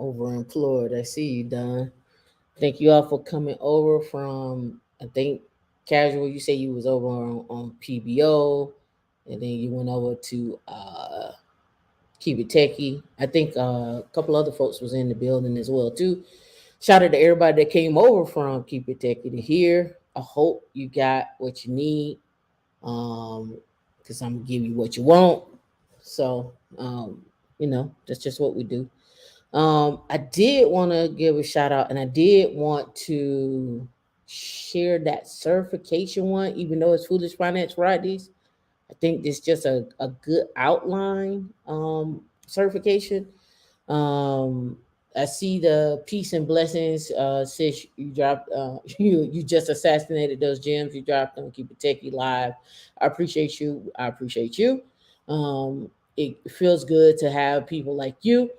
over in Florida. I see you, Don. Thank you all for coming over from, I think, casual. You say you was over on PBO, and then you went over to Keep It Techie. I think a couple other folks was in the building as well too. Shout out to everybody that came over from Keep It Techie to hear. I hope you got what you need. Because I'm gonna give you what you want. So that's just what we do. I did want to give a shout out, and I did want to share that certification one, even though it's Foolish Finance Fridays. I think it's just a good outline certification. Um, I see the peace and blessings. Sis, you dropped. You just assassinated those gems. You dropped them. Keep it techie live. I appreciate you. I appreciate you. It feels good to have people like you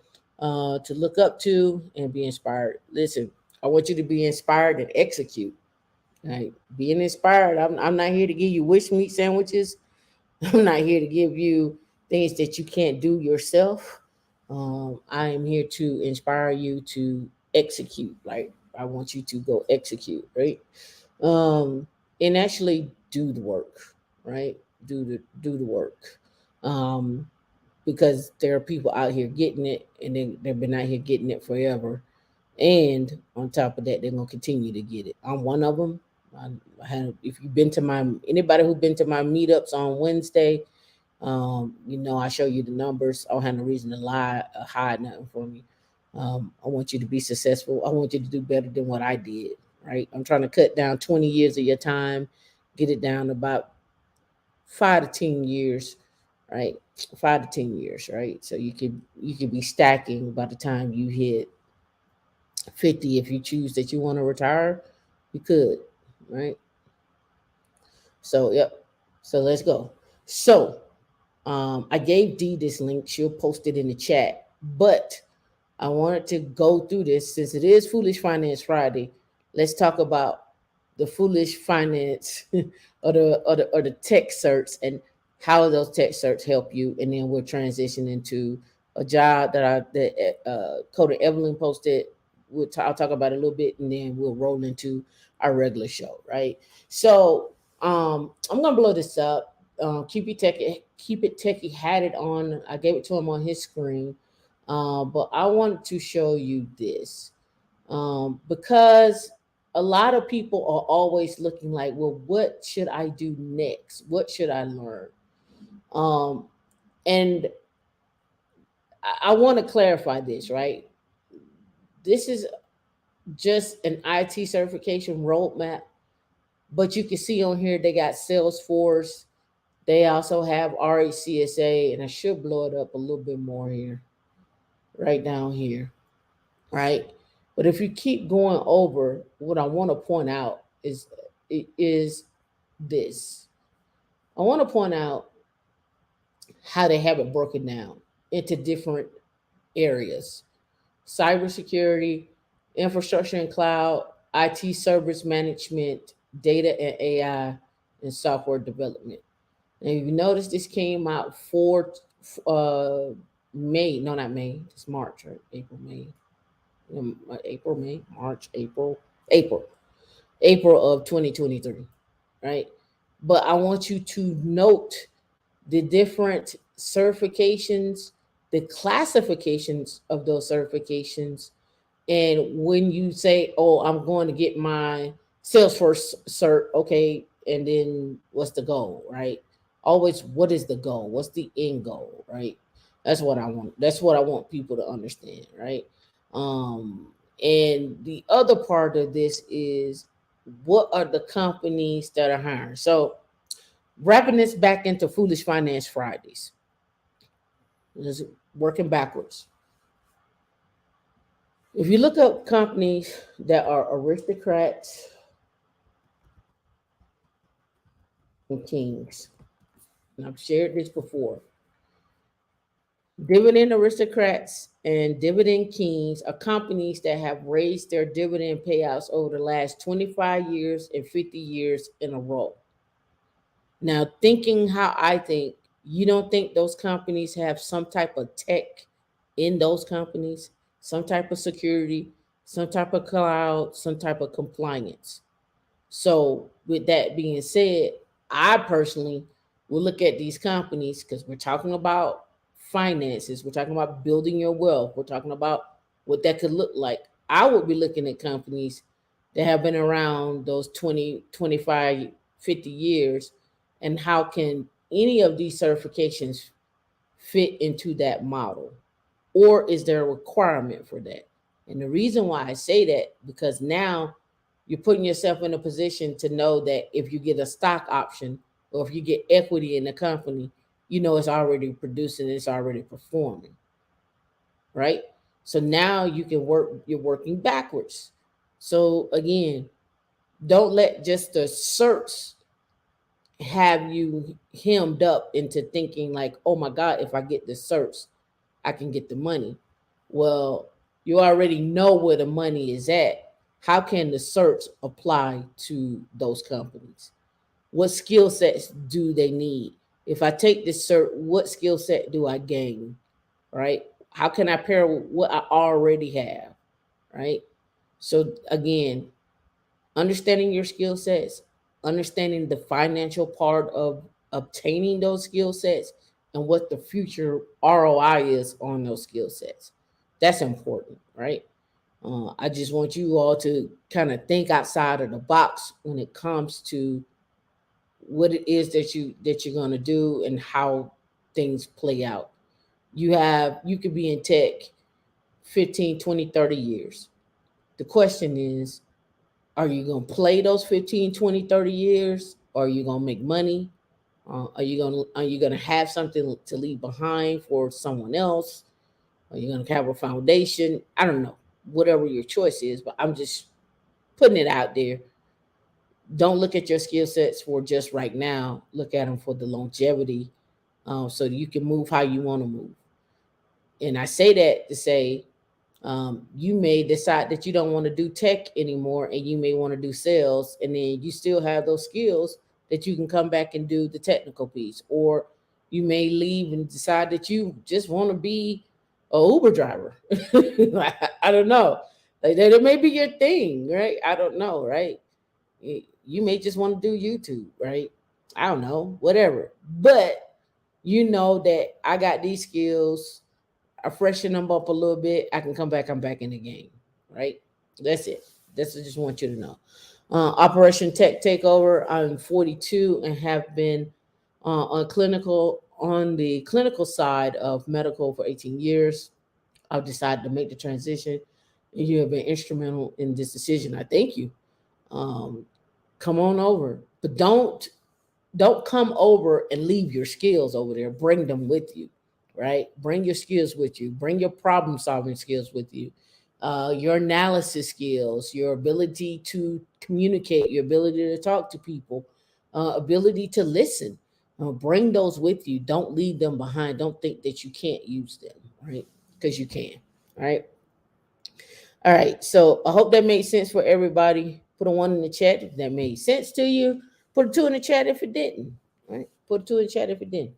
to look up to and be inspired. Listen, I want you to be inspired and execute. Right, being inspired. I'm not here to give you wish meat sandwiches. I'm not here to give you things that you can't do yourself. I am here to inspire you to execute. Right, I want you to go execute. Right, um, and actually do the work. Right, do the work. Um, because there are people out here getting it, and they've been out here getting it forever. And on top of that, they're gonna continue to get it. I'm one of them. I had, if you've been to my anybody who's been to my meetups on Wednesday, I show you the numbers. I don't have no reason to lie or hide nothing from you. I want you to be successful. I want you to do better than what I did. Right? I'm trying to cut down 20 years of your time, get it down to about 5 to 10 years, right? 5 to 10 years, right? So you could be stacking by the time you hit 50. If you choose that you want to retire, you could, right? So yep. So let's go. So I gave Dee this link. She'll post it in the chat. But I wanted to go through this since it is Foolish Finance Friday. Let's talk about the foolish finance or the tech certs and how those tech certs help you, and then we'll transition into a job that Coda Evelyn posted. I'll talk about it a little bit, and then we'll roll into our regular show, right? So I'm gonna blow this up. Keep it techie had it on. I gave it to him on his screen, but I wanted to show you this because a lot of people are always looking like, well, what should I do next? What should I learn? Um, and I want to clarify this, right? This is just an IT certification roadmap, but you can see on here they got Salesforce. They also have RHCSA, and I should blow it up a little bit more here, right down here, right? But if you keep going over, what I want to point out is this. I want to point out how they have it broken down into different areas: cybersecurity, infrastructure and cloud, IT service management, data and AI, and software development. And if you notice, this came out for May. No, not May. It's March, right? April, May. April, May, March, April, April of 2023, right? But I want you to note the different certifications, the classifications of those certifications. And when you say, oh, I'm going to get my Salesforce cert, okay, and then what's the goal, right? Always, what is the goal? What's the end goal, right? That's what I want. That's what I want people to understand, right? Um, and the other part of this is, what are the companies that are hiring? So wrapping this back into Foolish Finance Fridays, just working backwards. If you look up companies that are aristocrats and kings, and I've shared this before, Dividend Aristocrats and Dividend Kings are companies that have raised their dividend payouts over the last 25 years and 50 years in a row. Now, thinking how I think, you don't think those companies have some type of tech in those companies? some type of security, some type of cloud, some type of compliance. So, with that being said, I personally will look at these companies because we're talking about finances, we're talking about building your wealth, we're talking about what that could look like. I would be looking at companies that have been around those 20, 25, 50 years, and how can any of these certifications fit into that model? Or is there a requirement for that? And the reason why I say that, because now you're putting yourself in a position to know that if you get a stock option or if you get equity in the company, you know it's already producing, it's already performing, right? So now you can work, you're working backwards. So again, don't let just the certs have you hemmed up into thinking like, oh my God, if I get the certs, I can get the money. Well, you already know where the money is at. How can the certs apply to those companies? What skill sets do they need? If I take this cert, what skill set do I gain? Right? How can I pair with what I already have? Right? So again, understanding your skill sets, understanding the financial part of obtaining those skill sets, and what the future ROI is on those skill sets. That's important, right? I just want you all to kind of think outside of the box when it comes to what it is that you're going to do and how things play out. You could be in tech 15, 20, 30 years. The question is, are you going to play those 15, 20, 30 years? Or are you going to make money? Are you going to have something to leave behind for someone else? Are you going to have a foundation? I don't know. Whatever your choice is, but I'm just putting it out there. Don't look at your skill sets for just right now. Look at them for the longevity, so that you can move how you want to move. And I say that to say, you may decide that you don't want to do tech anymore and you may want to do sales, and then you still have those skills that you can come back and do the technical piece. Or you may leave and decide that you just want to be a Uber driver. I don't know. Like, that may be your thing, right? I don't know, right? You may just want to do YouTube, right? I don't know, whatever. But you know that I got these skills, I freshen them up a little bit, I can come back. I'm back in the game, right? That's it. That's what I just want you to know. Operation Tech Takeover. I'm 42 and have been on the clinical side of medical for 18 years. I've decided to make the transition, and you have been instrumental in this decision. I thank you. Um, Come on over, but don't come over and leave your skills over there. Bring them with you, right? Bring your skills with you. Bring your problem solving skills with you. Your analysis skills, your ability to communicate, your ability to talk to people, ability to listen. Bring those with you. Don't leave them behind. Don't think that you can't use them, right? Because you can, right? All right. So I hope that made sense for everybody. Put a one in the chat if that made sense to you. Put a two in the chat if it didn't. All right. Put a two in the chat if it didn't.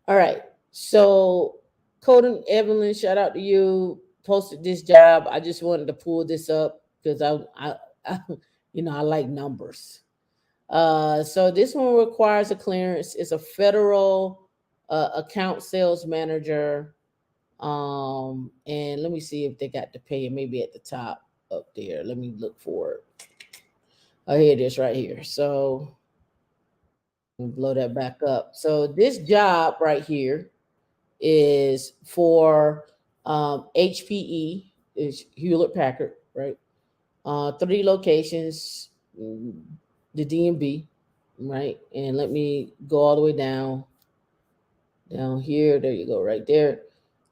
All right. So Coden Evelyn, shout out to you. Posted this job. I just wanted to pull this up because I I like numbers. So this one requires a clearance. It's a federal account sales manager. And let me see if they got the pay maybe at the top up there. Let me look for it. Oh, here it is right here. So blow that back up. So this job right here is for HPE, is Hewlett Packard, right? Three locations, the DMB, right? And let me go all the way down here. There you go, right there.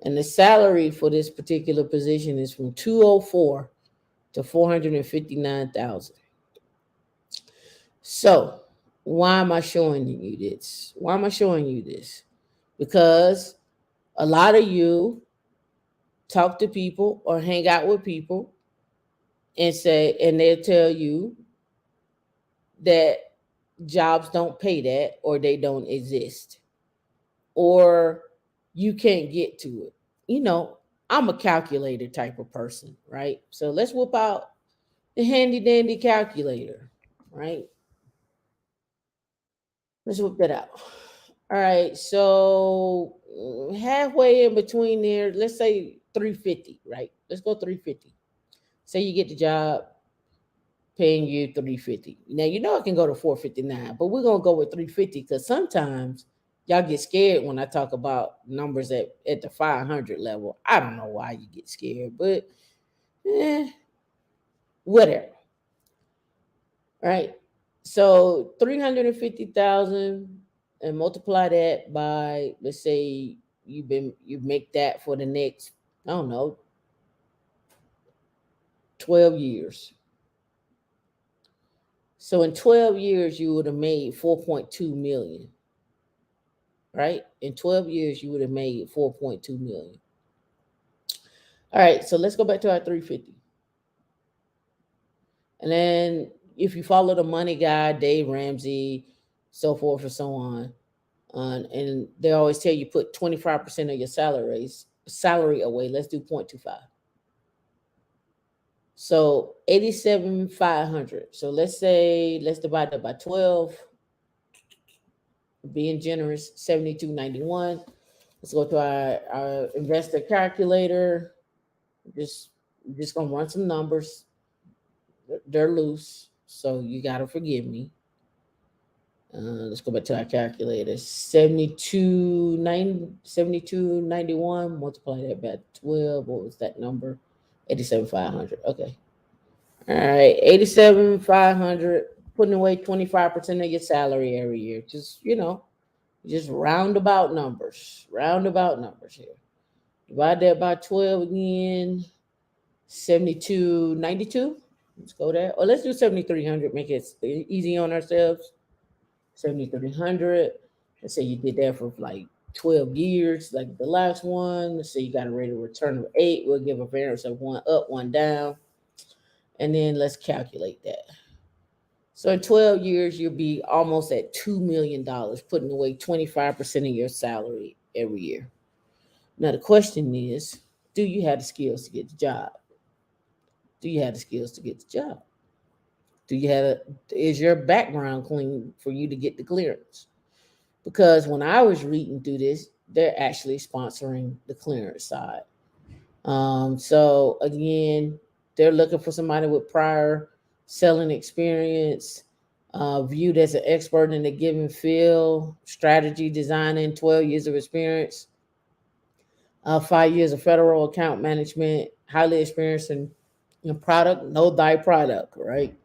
And the salary for this particular position is from 204 to 459,000. So why am I showing you this? Why am I showing you this? Because a lot of you talk to people or hang out with people and they'll tell you that jobs don't pay that, or they don't exist, or you can't get to it. You know, I'm a calculator type of person, right? So let's whip out the handy dandy calculator, right? Let's whip that out. All right, so halfway in between there, let's say 350, right? Let's go 350. Say you get the job paying you 350. Now you know it can go to 459, but we're gonna go with 350 because sometimes y'all get scared when I talk about numbers at the 500 level. I don't know why you get scared, but whatever. Right. So 350,000 and multiply that by, let's say you make that for the next, I don't know, 12 years. So in 12 years you would have made 4.2 million, right? In 12 years you would have made 4.2 million. All right, so let's go back to our 350. And then if you follow the money guy, Dave Ramsey, so forth and so on, and they always tell you put 25% of your salary away. Let's do 0.25. So 87,500. So let's divide that by 12, being generous, 7291. Let's go to our investor calculator. Just just gonna run some numbers. They're loose, so you gotta forgive me. Let's go back to our calculator. 7291. Multiply that by 12. What was that number? 87,500. Okay. All right. 87,500. Putting away 25% of your salary every year. Just roundabout numbers. Roundabout numbers here. Divide that by 12 again. 7292. Let's go there. Or let's do 7,300. Make it easy on ourselves. 7,300. Let's say you did that for like 12 years, like the last one. Let's say you got a rate of return of 8. We'll give a variance of 1 up, 1 down. And then let's calculate that. So in 12 years, you'll be almost at $2 million, putting away 25% of your salary every year. Now, the question is, do you have the skills to get the job? Do you have the skills to get the job? Is your background clean for you to get the clearance? Because when I was reading through this, they're actually sponsoring the clearance side. So again, they're looking for somebody with prior selling experience, viewed as an expert in a given field, strategy designing, 12 years of experience, 5 years of federal account management, highly experienced in product, know thy product, right?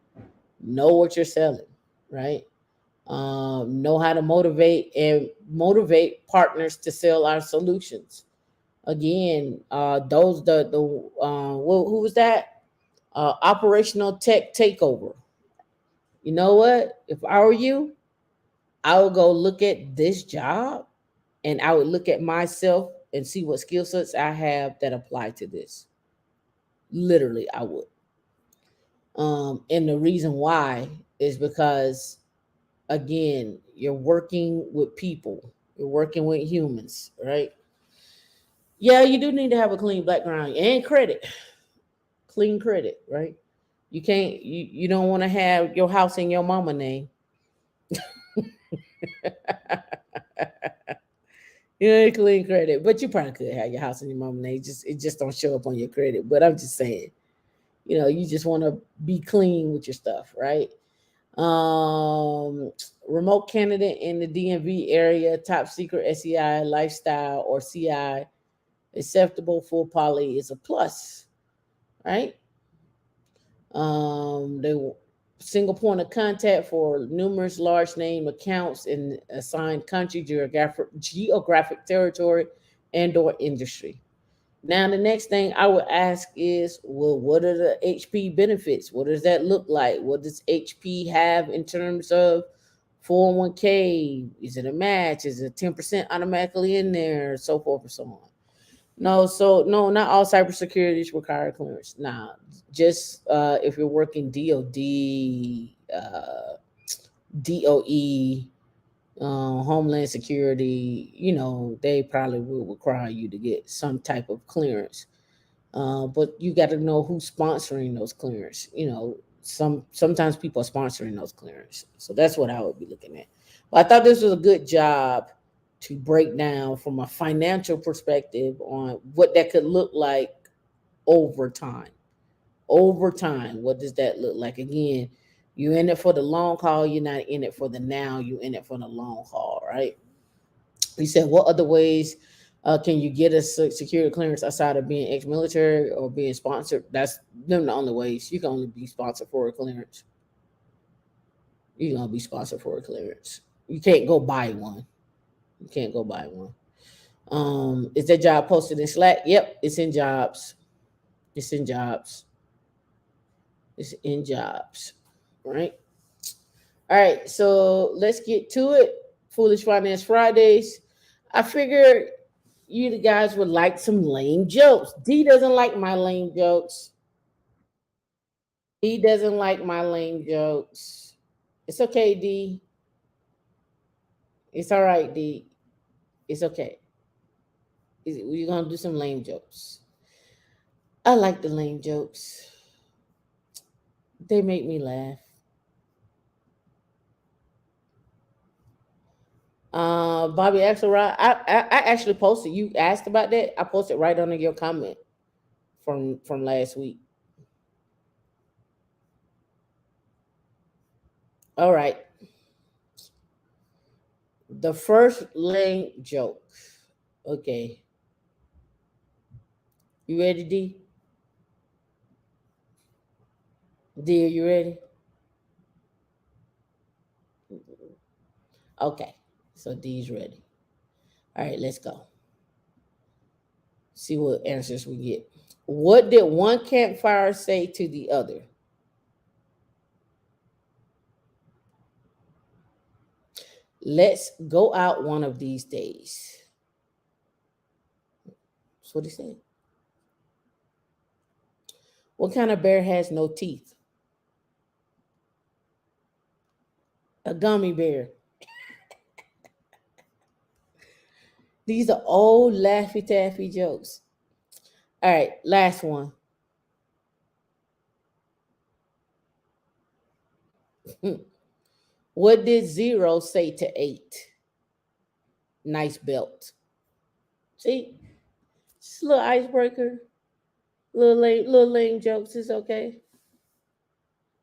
Know what you're selling, right? Know how to motivate partners to sell our solutions. Again, those the who was that? Operational tech takeover. You know what? If I were you, I would go look at this job and I would look at myself and see what skill sets I have that apply to this. Literally, I would. And the reason why is because, again, you're working with people, you're working with humans, right? Yeah, you do need to have a clean background and credit, clean credit, right? You don't want to have your house in your mama name. You know, clean credit, but you probably could have your house in your mama name. It just don't show up on your credit. But I'm just saying, you just want to be clean with your stuff, right? Um, Remote candidate in the DMV area, top secret SEI, lifestyle, or CI, acceptable full poly is a plus, right? They single point of contact for numerous large name accounts in assigned country, geographic territory, and/or industry. Now, the next thing I would ask is, well, what are the HP benefits? What does that look like? What does HP have in terms of 401k? Is it a match? Is it 10% automatically in there? So forth and so on. No, not all cybersecurities require clearance. Nah, just if you're working DoD, DOE, Homeland Security, they probably will require you to get some type of clearance. But you got to know who's sponsoring those clearance. Sometimes people are sponsoring those clearance, so that's what I would be looking at. But I thought this was a good job to break down from a financial perspective on what that could look like over time. Over time, what does that look like? Again, you're in it for the long haul. You're not in it for the now. You're in it for the long haul, right? He said, what other ways can you get a security clearance outside of being ex-military or being sponsored? That's them the only ways. You can only be sponsored for a clearance. You're gonna be sponsored for a clearance. You can't go buy one. You can't go buy one. Is that job posted in Slack? Yep, it's in jobs. It's in jobs. It's in jobs. Right. All right. So let's get to it. Foolish Finance Fridays. I figured you the guys would like some lame jokes. D doesn't like my lame jokes. D doesn't like my lame jokes. It's okay, D. It's all right, D. It's okay. We're gonna do some lame jokes. I like the lame jokes. They make me laugh. Bobby Axelrod, I actually posted. You asked about that. I posted right under your comment from last week. All right. The first lame joke. Okay. You ready, D? D, are you ready? Okay. So D's ready. All right, let's go. See what answers we get. What did one campfire say to the other? Let's go out one of these days. That's what he said. What kind of bear has no teeth? A gummy bear. These are old Laffy Taffy jokes. All right, last one. What did zero say to eight? Nice belt. See, just a little icebreaker, little lame jokes. It's okay.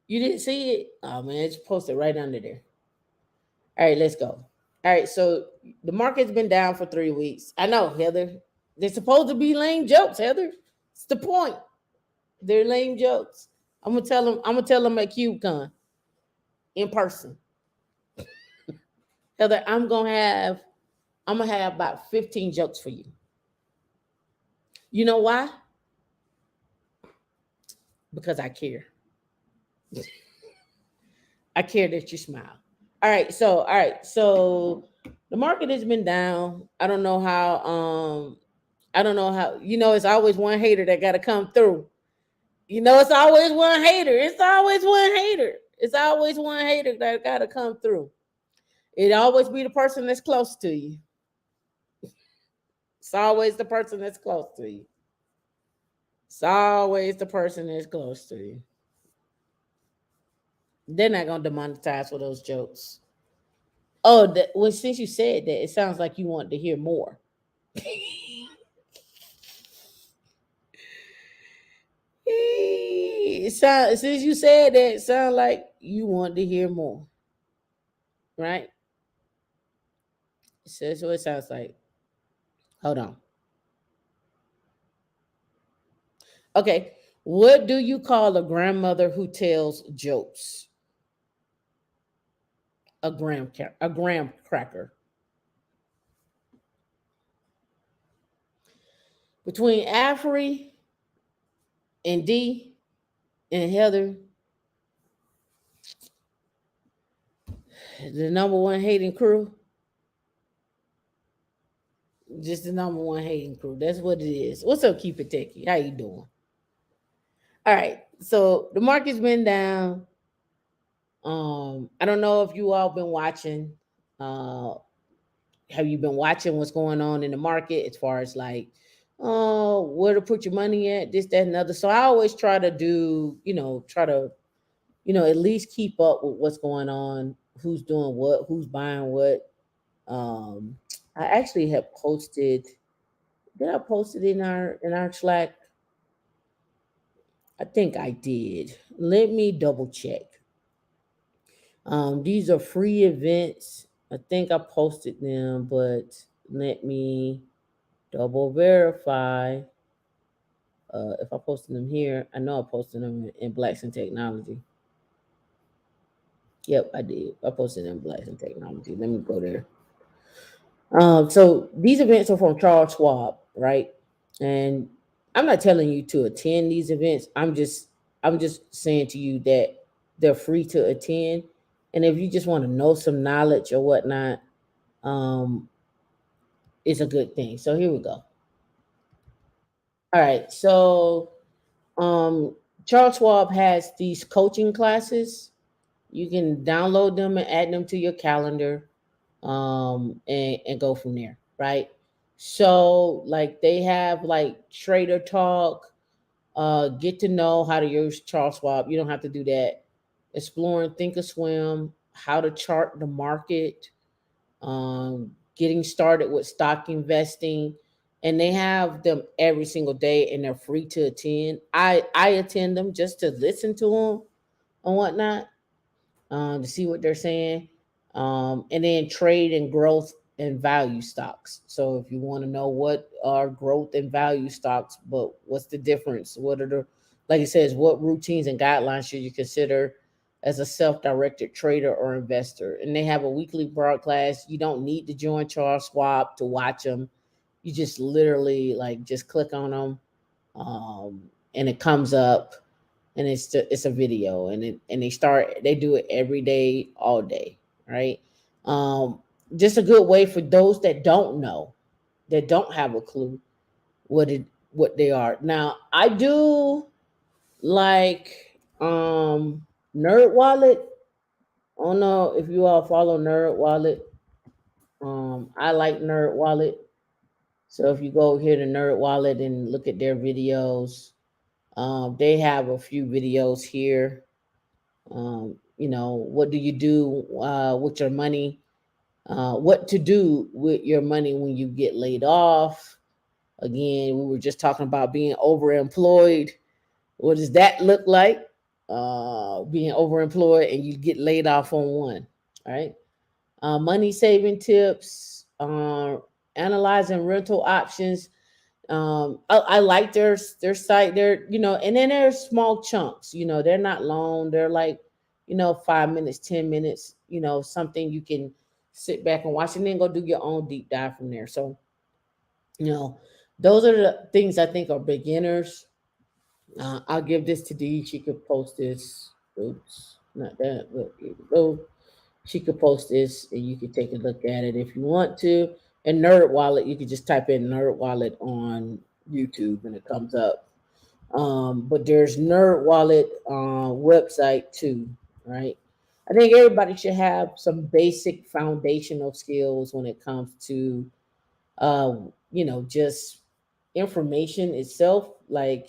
You didn't see it? Oh man, it's posted right under there. All right, let's go. All right, so the market's been down for 3 weeks. I know, Heather. They're supposed to be lame jokes, Heather. It's the point. They're lame jokes. I'm gonna tell them. I'm gonna tell them at CubeCon in person. Heather, I'm gonna have about 15 jokes for you. You know why? Because I care. I care that you smile. All right, so the market has been down. I don't know how, it's always one hater that gotta come through. It's always one hater. It's always one hater. It's always one hater that gotta come through. It always be the person that's close to you. It's always the person that's close to you. It's always the person that's close to you. They're not gonna demonetize for those jokes. Oh, well, since you said that, it sounds like you want to hear more. Since you said that, it sounds like you want to hear more, right? So that's what it sounds like. Hold on. Okay. What do you call a grandmother who tells jokes? A graham cracker. Between Afri and D and Heather, the number one hating crew, just the number one hating crew. That's what it is. What's up, Keep It Techie? How you doing? All right. So the market's been down. I don't know if you all been watching. Uh, have you been watching what's going on in the market as far as like Where to put your money at, this, that, and other. So I always try to do, try to, at least keep up with what's going on, who's doing what, who's buying what. Um, I actually have posted. Did I post it in our Slack? I think I did. Let me double check. These are free events. I think I posted them, but let me double verify. If I posted them here, I know I posted them in Blacks in Technology. Yep, I did. I posted them in Blacks in Technology. Let me go there. So these events are from Charles Schwab, right? And I'm not telling you to attend these events. I'm just saying to you that they're free to attend. And if you just want to know some knowledge or whatnot, um, it's a good thing. So here we go. All right. So um, Charles Schwab has these coaching classes. You can download them and add them to your calendar, and go from there, right? So like they have like trader talk, get to know how to use Charles Schwab. You don't have to do that. Exploring Thinkorswim, how to chart the market, getting started with stock investing, and they have them every single day, and they're free to attend. I attend them just to listen to them and whatnot, to see what they're saying, and then trade and growth and value stocks. So if you want to know what are growth and value stocks, but what's the difference? What are the, like it says, what routines and guidelines should you consider as a self-directed trader or investor? And they have a weekly broadcast. You don't need to join Charles Schwab to watch them. You just literally like just click on them, and it comes up, and it's a video, and they do it every day, all day, right? um just a good way for those that don't know, that don't have a clue what they are. Now I do like Nerd Wallet. I don't know if you all follow Nerd Wallet. I like Nerd Wallet. So if you go here to Nerd Wallet and look at their videos, they have a few videos here. What do you do with your money? What to do with your money when you get laid off? Again, we were just talking about being overemployed. What does that look like? Being overemployed and you get laid off on one, right? Money saving tips, analyzing rental options. I like their site. They're, and then there's small chunks. They're not long. They're like, 5 minutes, 10 minutes. Something you can sit back and watch, and then go do your own deep dive from there. So, you know, those are the things I think are beginners. I'll give this to Dee. She could post this. Oops, not that. But here we go. She could post this, and you can take a look at it if you want to. And Nerd Wallet, you can just type in Nerd Wallet on YouTube, and it comes up. But there's Nerd Wallet website too, right? I think everybody should have some basic foundational skills when it comes to, just information itself, like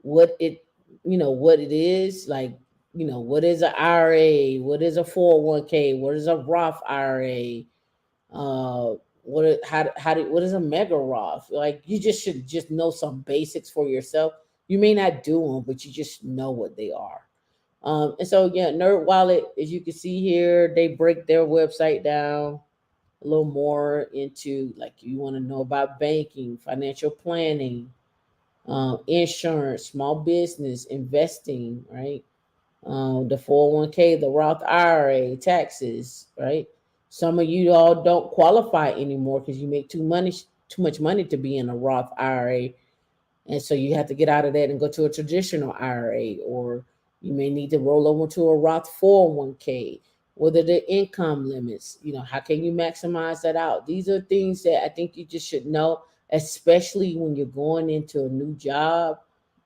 what it what it is, like, what is an IRA, what is a 401k, what is a Roth IRA, what is a mega Roth. Like, you just should just know some basics for yourself. You may not do them, but you just know what they are. And so, yeah, Nerd Wallet, as you can see here, they break their website down a little more into, like, you want to know about banking, financial planning, insurance, small business, investing, right? The 401k, the Roth IRA, taxes, right? Some of you all don't qualify anymore because you make too much money to be in a Roth IRA, and so you have to get out of that and go to a traditional IRA, or you may need to roll over to a Roth 401k. What are the income limits? How can you maximize that out? These are things that I think you just should know, especially when you're going into a new job.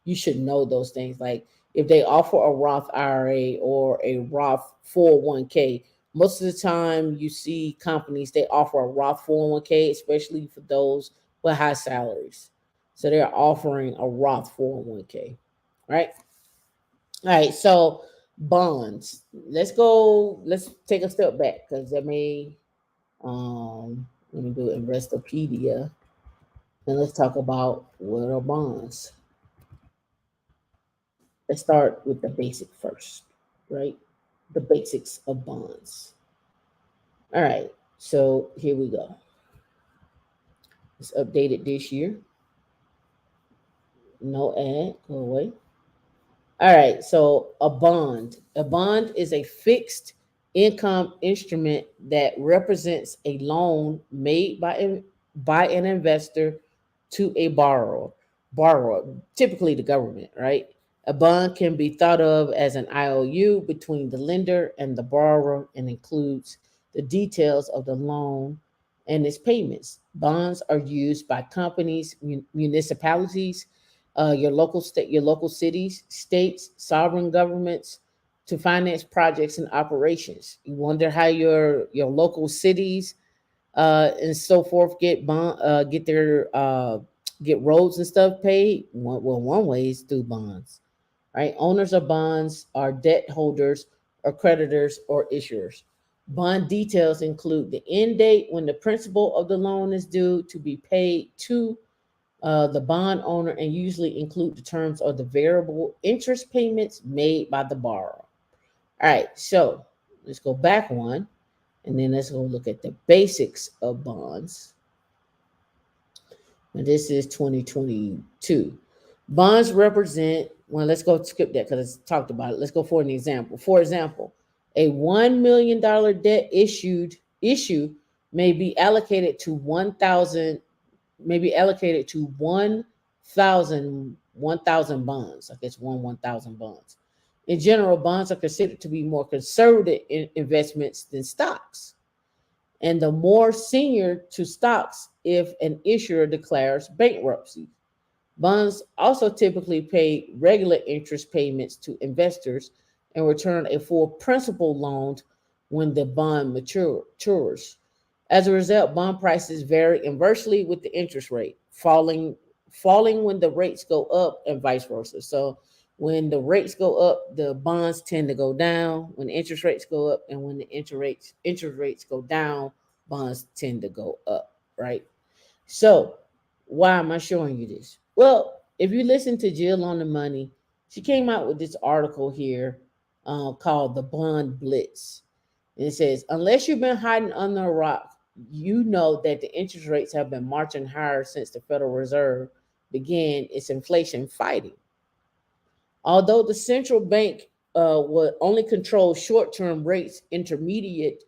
You should know those things. Like, if they offer a Roth IRA or a Roth 401k, most of the time you see companies, they offer a Roth 401k, especially for those with high salaries. So they're offering a Roth 401k, right? All right, so bonds. Let's go. Let's take a step back because that may let me do Investopedia, and let's talk about what are bonds. Let's start with the basic first, right? The basics of bonds. All right, so here we go. It's updated this year. No ad, go away. All right, so a bond. A bond is a fixed income instrument that represents a loan made by an investor to a borrower, typically the government, right? A bond can be thought of as an IOU between the lender and the borrower and includes the details of the loan and its payments. Bonds are used by companies, municipalities, your local cities, states, sovereign governments to finance projects and operations. You wonder how your local cities and so forth get roads and stuff paid. One way is through bonds, right? Owners of bonds are debt holders or creditors or issuers. Bond details include the end date when the principal of the loan is due to be paid to the bond owner and usually include the terms of the variable interest payments made by the borrower. All right, so let's go back one and then let's go look at the basics of bonds. And this is 2022. Bonds represent, well, let's go skip that because it's talked about it. Let's go for an example. For example, a $1 million debt issue may be allocated to 1,000 1,000 bonds. I guess 1,000 bonds. In general, bonds are considered to be more conservative investments than stocks, and the more senior to stocks if an issuer declares bankruptcy. Bonds also typically pay regular interest payments to investors and return a full principal loan when the bond matures. As a result, bond prices vary inversely with the interest rate, falling when the rates go up and vice versa. So when the rates go up, the bonds tend to go down. When interest rates go up and when the interest rates go down, bonds tend to go up, right? So why am I showing you this? Well, if you listen to Jill on the Money, she came out with this article here called the Bond Blitz. And it says, unless you've been hiding under a rock, you know that the interest rates have been marching higher since the Federal Reserve began its inflation fighting. Although the central bank will only control short-term rates, intermediate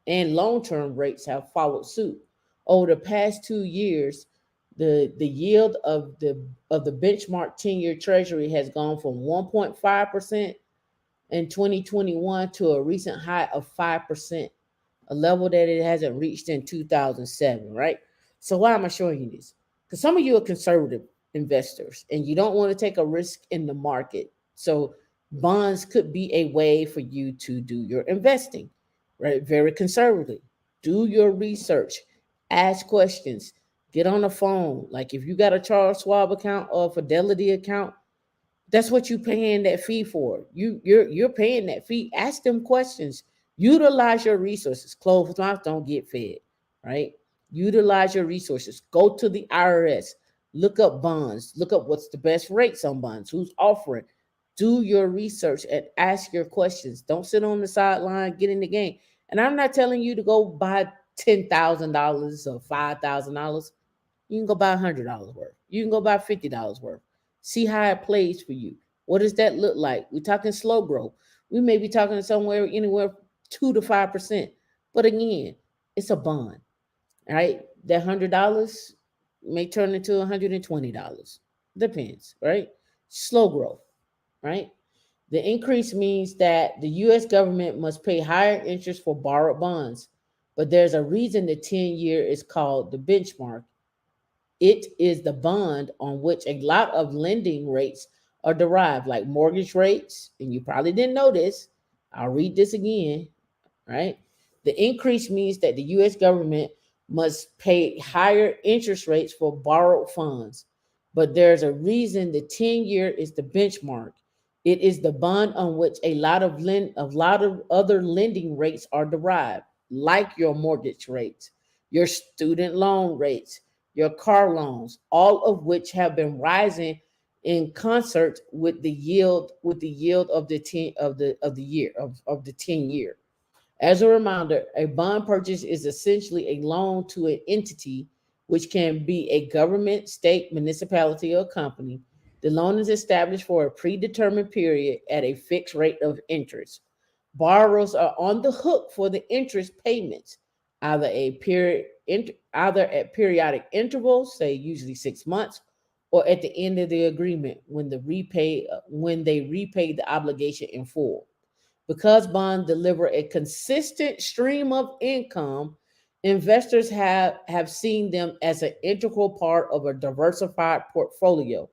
and long-term rates have followed suit. Over the past 2 years, the yield of the benchmark 10-year treasury has gone from 1.5% in 2021 to a recent high of 5%, a level that it hasn't reached in 2007, right? So why am I showing you this? Because some of you are conservative investors and you don't want to take a risk in the market. So bonds could be a way for you to do your investing, right? Very conservatively. Do your research, ask questions, get on the phone. Like if you got a Charles Schwab account or a Fidelity account, that's what you paying that fee for. You're paying that fee. Ask them questions. Utilize your resources. Closed mouths don't get fed, right? Utilize your resources. Go to the IRS. Look up bonds. Look up what's the best rates on bonds. Who's offering? Do your research and ask your questions. Don't sit on the sideline. Get in the game. And I'm not telling you to go buy $10,000 or $5,000. You can go buy $100 worth. You can go buy $50 worth. See how it plays for you. What does that look like? We're talking slow growth. We may be talking somewhere anywhere 2 to 5%. But again, it's a bond, right? That $100 may turn into $120. Depends, right? Slow growth, right? The increase means that the US government must pay higher interest for borrowed bonds. But there's a reason the 10-year is called the benchmark. It is the bond on which a lot of lending rates are derived, like mortgage rates. And you probably didn't know this. I'll read this again, right? The increase means that the US government must pay higher interest rates for borrowed funds. But there's a reason the 10-year is the benchmark. It is the bond on which a lot of other lending rates are derived, like your mortgage rates, your student loan rates, your car loans, all of which have been rising in concert with the yield of the 10 of the year of the 10-year. As a reminder, a bond purchase is essentially a loan to an entity, which can be a government, state, municipality, or company. The loan is established for a predetermined period at a fixed rate of interest. Borrowers are on the hook for the interest payments, either at periodic intervals, say usually 6 months, or at the end of the agreement when they repay the obligation in full. Because bonds deliver a consistent stream of income, investors have seen them as an integral part of a diversified portfolio.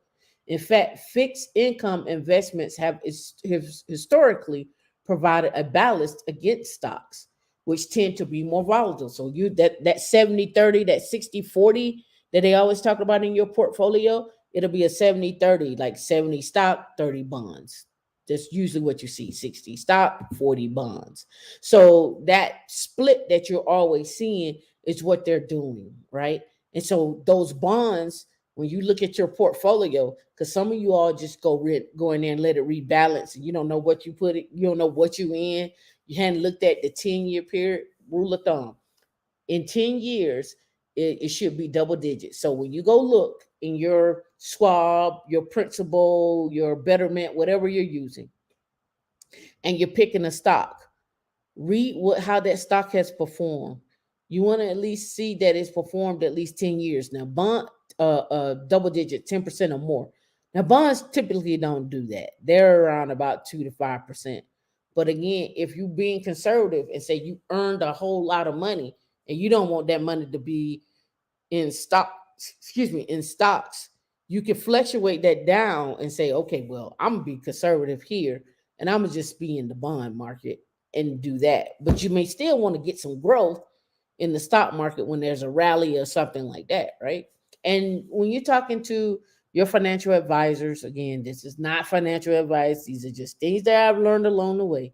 In fact, fixed income investments have historically provided a ballast against stocks, which tend to be more volatile. So you that 70-30, that 60-40 that they always talk about in your portfolio, it'll be a 70-30, like 70 stock, 30 bonds. That's usually what you see: 60 stock, 40 bonds. So that split that you're always seeing is what they're doing, right? And so those bonds, when you look at your portfolio, because some of you all just go in there and let it rebalance, and you don't know what you put it, you don't know what you in. You hadn't looked at the 10-year period. Rule of thumb: in 10 years, it should be double digits. So when you go look in your Schwab, your Principal, your Betterment, whatever you're using, and you're picking a stock, read how that stock has performed. You want to at least see that it's performed at least 10 years. Now, bond double digit, 10% or more. Now, bonds typically don't do that. They're around about 2 to 5%. But again, if you're being conservative and say you earned a whole lot of money and you don't want that money to be in in stocks, you can fluctuate that down and say, okay, well, I'm gonna be conservative here and I'm gonna just be in the bond market and do that. But you may still want to get some growth in the stock market when there's a rally or something like that, right? And when you're talking to your financial advisors, again, this is not financial advice, these are just things that I've learned along the way.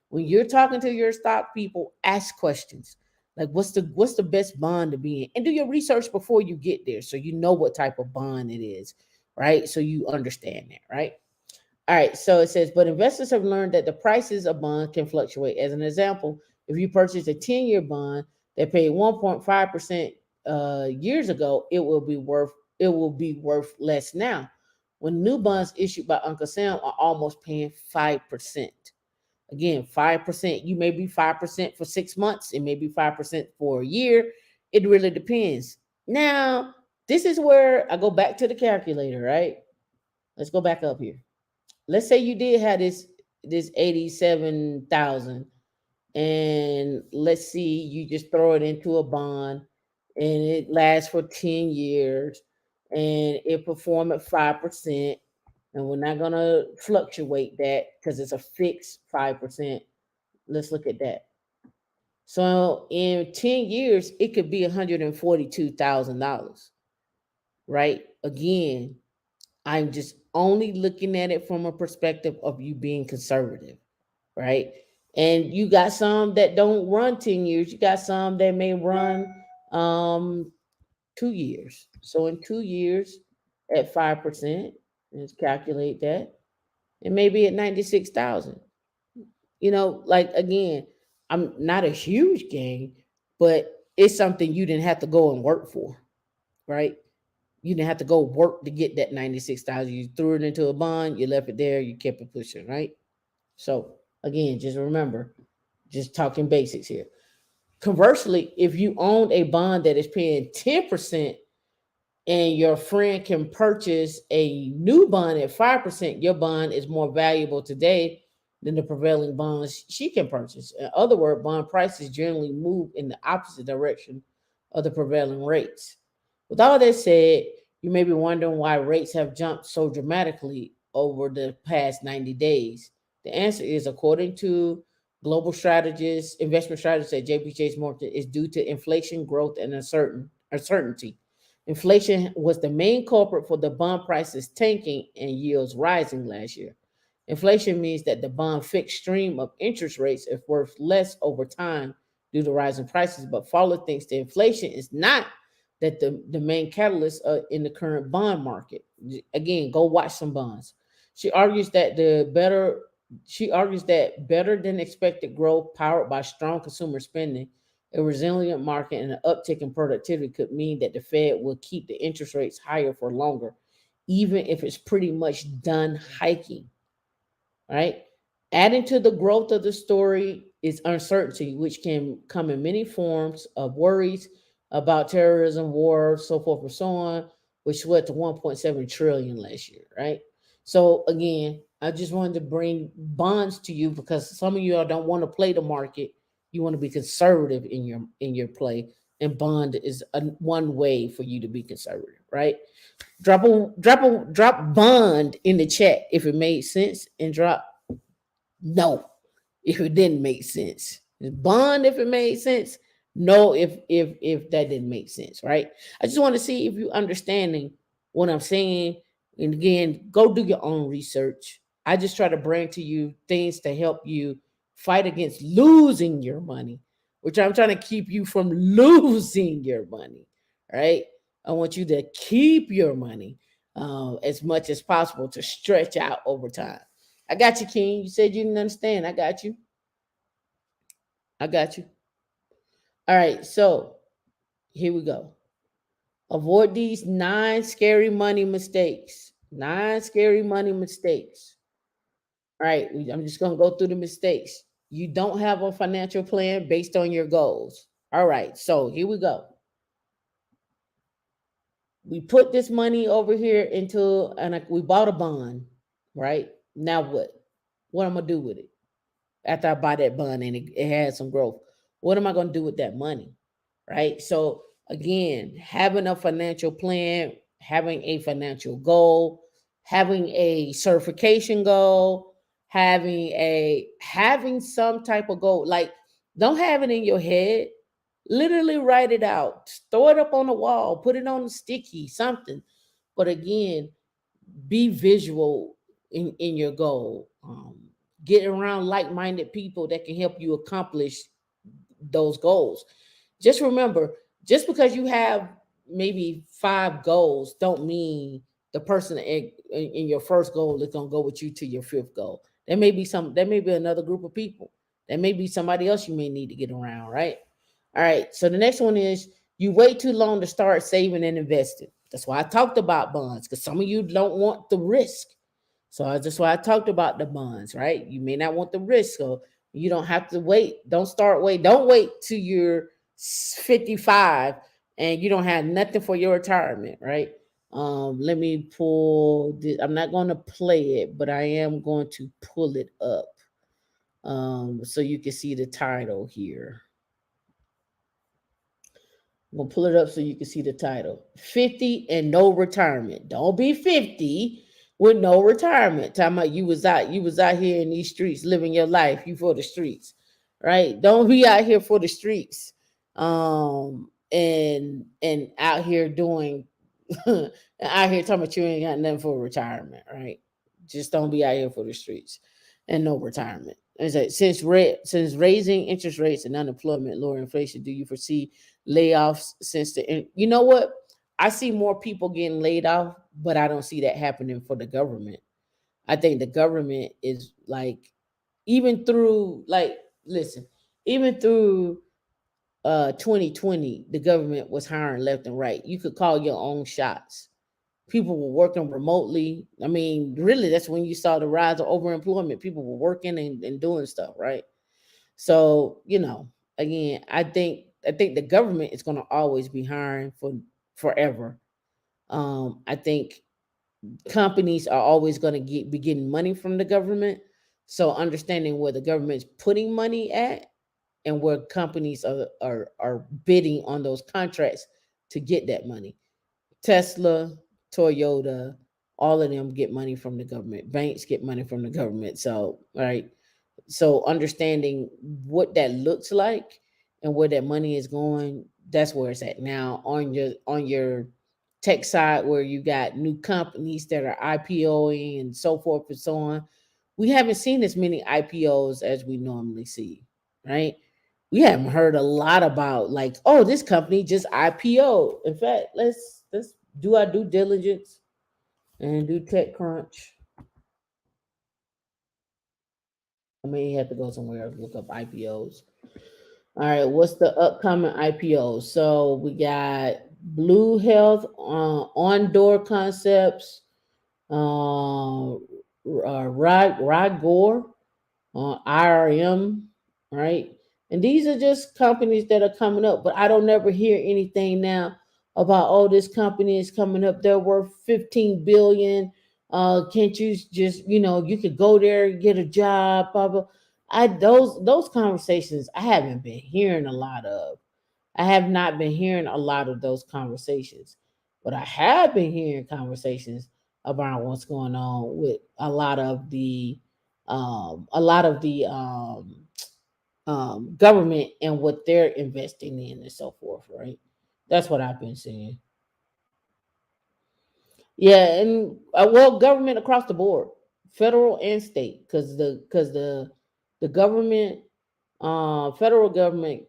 When you're talking to your stock people, ask questions like what's the best bond to be in, and do your research before you get there so you know what type of bond it is, right? So you understand that, right? All right, so it says, but investors have learned that the prices of bonds can fluctuate. As an example, if you purchase a 10-year bond that paid 1.5% years ago, it will be worth less now. When new bonds issued by Uncle Sam are almost paying 5%. Again, 5%. You may be 5% for 6 months, it may be 5% for a year. It really depends. Now, this is where I go back to the calculator, right? Let's go back up here. Let's say you did have this 87,000, and let's see, you just throw it into a bond and it lasts for 10 years and it perform at 5%, and we're not going to fluctuate that because it's a fixed 5%. Let's look at that. So in 10 years it could be $142,000, right? Again, I'm just only looking at it from a perspective of you being conservative, right? And you got some that don't run 10 years. You got some that may run 2 years. So in 2 years at 5%, let's calculate that. It may be at 96,000. Like again, I'm not a huge gain, but it's something you didn't have to go and work for, right? You didn't have to go work to get that 96,000. You threw it into a bond, you left it there, you kept it pushing, right? So again, just remember, just talking basics here. Conversely, if you own a bond that is paying 10% and your friend can purchase a new bond at 5%, your bond is more valuable today than the prevailing bonds she can purchase. In other words, bond prices generally move in the opposite direction of the prevailing rates. With all that said, you may be wondering why rates have jumped so dramatically over the past 90 days. The answer is, according to global strategists, investment strategists at JP Chase Morgan, is due to inflation, growth, and uncertainty. Inflation was the main culprit for the bond prices tanking and yields rising last year. Inflation means that the bond fixed stream of interest rates is worth less over time due to rising prices. But Fowler thinks the inflation is not that the main catalyst in the current bond market. Again, go watch some bonds. She argues that the better she argues that better than expected growth powered by strong consumer spending, a resilient market, and an uptick in productivity could mean that the Fed will keep the interest rates higher for longer, even if it's pretty much done hiking, right? Adding to the growth of the story is uncertainty, which can come in many forms of worries about terrorism, war, so forth and so on, which led to 1.7 trillion last year, right? So again, I just wanted to bring bonds to you because some of you all don't want to play the market. You want to be conservative in your play, and bond is one way for you to be conservative, right? Drop bond in the chat if it made sense, and drop no if it didn't make sense. Bond if it made sense. No if that didn't make sense, right? I just want to see if you understanding what I'm saying. And again, go do your own research. I just try to bring to you things to help you fight against losing your money, which I'm trying to keep you from losing your money, right? I want you to keep your money as much as possible to stretch out over time. I got you, King. You said you didn't understand. I got you. I got you. All right. So here we go. Avoid these 9 scary money mistakes. 9 scary money mistakes. All right. I'm just going to go through the mistakes. You don't have a financial plan based on your goals. All right. So here we go. We put this money over here into, and we bought a bond, right? Now what? What am I going to do with it? After I buy that bond and it has some growth, what am I going to do with that money? Right. So again, having a financial plan, having a financial goal, having a certification goal, having some type of goal. Like, don't have it in your head. Literally write it out. Throw it up on the wall. Put it on a sticky, something. But again, be visual in your goal. Get around like-minded people that can help you accomplish those goals. Just remember, just because you have maybe 5 goals, don't mean the person in your first goal is going to go with you to your 5th goal. There may be another group of people. There may be somebody else you may need to get around, right? All right. So the next one is you wait too long to start saving and investing. That's why I talked about bonds, because some of you don't want the risk. So that's why I talked about the bonds, right? You may not want the risk. So you don't have to wait. Don't wait till you're 55 and you don't have nothing for your retirement, right? Let me pull this. I'm not going to play it, but I am going to pull it up so you can see the title here. I'm gonna pull it up so you can see the title. 50 and no retirement. Don't be 50 with no retirement. Talking about you was out here in these streets living your life. You for the streets. Right? Don't be out here for the streets. And out here doing out here talking about you ain't got nothing for retirement, right? Just don't be out here for the streets and no retirement. It's like, since raising interest rates and unemployment, lower inflation, do you foresee layoffs since you know what? I see more people getting laid off, but I don't see that happening for the government. I think the government is like, even through like, listen, even through 2020, the government was hiring left and right. You could call your own shots. People were working remotely. I mean, really, that's when you saw the rise of overemployment. People were working and doing stuff, right? So, again, I think the government is going to always be hiring for forever. I think companies are always going to be getting money from the government. So understanding where the government's putting money at and where companies are bidding on those contracts to get that money. Tesla, Toyota, all of them get money from the government. Banks get money from the government. So, right. So understanding what that looks like and where that money is going, that's where it's at now. On your tech side where you got new companies that are IPOing and so forth and so on. We haven't seen as many IPOs as we normally see, right? We haven't heard a lot about like, oh, this company just IPO. In fact, let's do our due diligence and do TechCrunch. I mean, you have to go somewhere to look up IPOs. All right, what's the upcoming IPOs? So we got Blue Health, On Door Concepts, Rygor, IRM, right? And these are just companies that are coming up, but I don't never hear anything now about, oh, this company is coming up. They're worth 15 billion. Can't you just, you could go there, get a job, blah, blah. Those conversations I haven't been hearing a lot of. I have not been hearing a lot of those conversations, but I have been hearing conversations about what's going on with a lot of the government and what they're investing in and so forth. Right? That's what I've been seeing. Yeah, and well, government across the board, federal and state, because the government, federal government,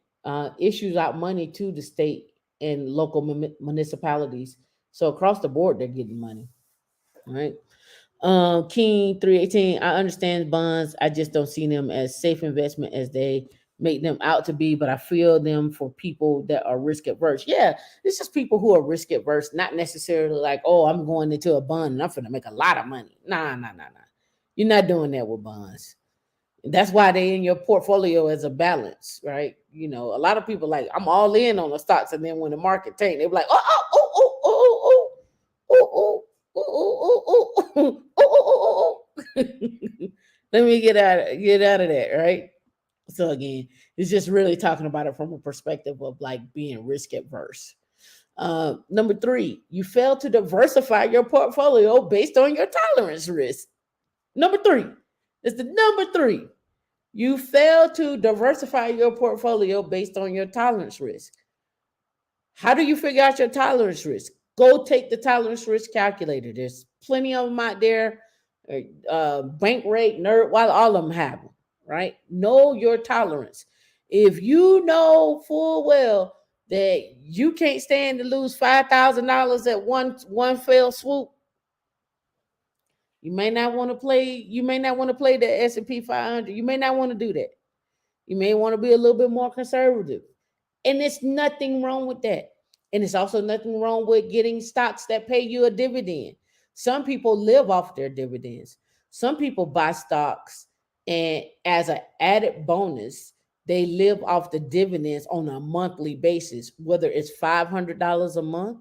issues out money to the state and local municipalities. So across the board, they're getting money, right? King 318. I understand bonds. I just don't see them as safe investment as they make them out to be. But I feel them for people that are risk adverse. Yeah, it's just people who are risk adverse, not necessarily like, oh, I'm going into a bond and I'm going to make a lot of money. Nah, nah, nah, nah. You're not doing that with bonds. That's why they in your portfolio as a balance, right? A lot of people like, I'm all in on the stocks, and then when the market tank, they be like, oh, oh, oh, oh, oh, oh, oh, oh. Let me get out of that, right? So again, it's just really talking about it from a perspective of like being risk adverse. Number three, you fail to diversify your portfolio based on your tolerance risk. Number three, it's the number three. You fail to diversify your portfolio based on your tolerance risk. How do you figure out your tolerance risk? Go take the tolerance risk calculator. There's plenty of them out there. Bank rate, nerd, while all of them have them, right? Know your tolerance. If you know full well that you can't stand to lose $5,000 at one fell swoop, you may not want to play. You may not want to play the S&P 500. You may not want to do that. You may want to be a little bit more conservative. And there's nothing wrong with that. And it's also nothing wrong with getting stocks that pay you a dividend. Some people live off their dividends. Some people buy stocks and as an added bonus, they live off the dividends on a monthly basis, whether it's $500 a month.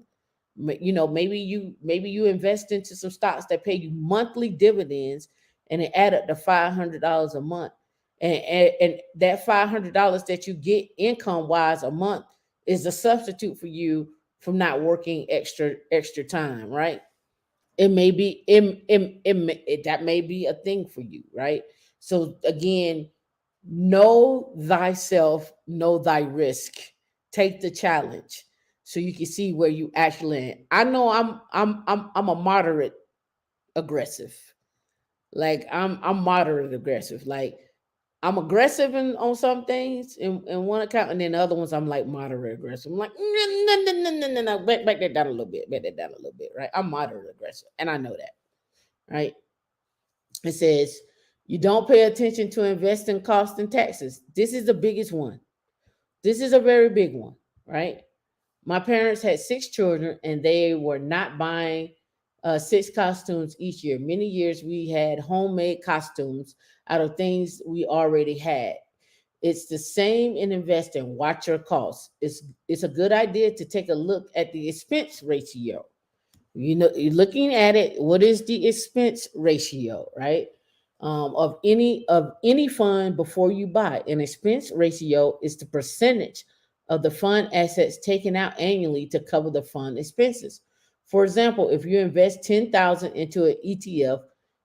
Maybe you invest into some stocks that pay you monthly dividends and it add up to $500 a month. And that $500 that you get income wise a month is a substitute for you from not working extra time, right? It may be that may be a thing for you, right? So again, know thyself, know thy risk, take the challenge so you can see where you actually land. I know I'm a moderate aggressive. Like I'm moderate aggressive. Like I'm aggressive on some things in one account, and then the other ones I'm like moderate aggressive. I'm like, no, no, no, no, no, no, back that down a little bit, back that down a little bit, right? I'm moderate aggressive, and I know that, right? It says you don't pay attention to investing costs and taxes. This is the biggest one. This is a very big one, right? My parents had six children, and they were not buying six costumes each year. Many years we had homemade costumes out of things we already had. It's the same in investing. Watch your costs. It's a good idea to take a look at the expense ratio. You're looking at it. What is the expense ratio, right? Of any fund before you buy. An expense ratio is the percentage of the fund assets taken out annually to cover the fund expenses. For example, if you invest 10,000 into an ETF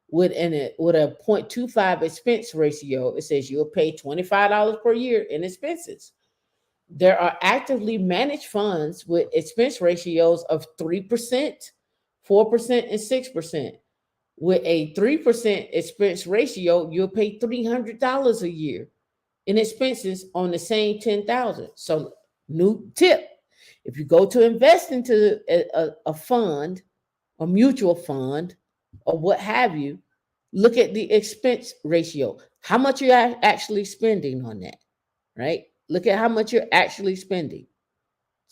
with a 0.25 expense ratio, it says you'll pay $25 per year in expenses. There are actively managed funds with expense ratios of 3%, 4%, and 6%. With a 3% expense ratio, you'll pay $300 a year in expenses on the same 10,000. So, new tip: if you go to invest into a fund, a mutual fund, or what have you, look at the expense ratio. How much you're actually spending on that, right? Look at how much you're actually spending.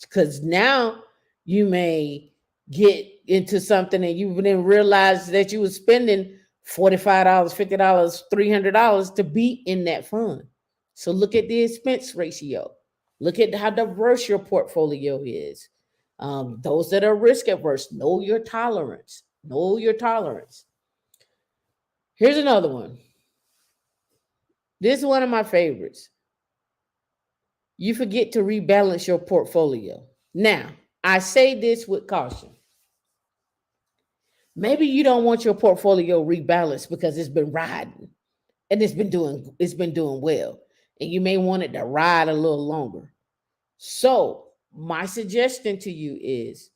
Because now you may get into something and you didn't realize that you were spending $45, $50, $300 to be in that fund. So look at the expense ratio. Look at how diverse your portfolio is. Those that are risk averse, know your tolerance. Know your tolerance. Here's another one. This is one of my favorites. You forget to rebalance your portfolio. Now, I say this with caution. Maybe you don't want your portfolio rebalanced because it's been riding and it's been doing well. And you may want it to ride a little longer. So, my suggestion to you is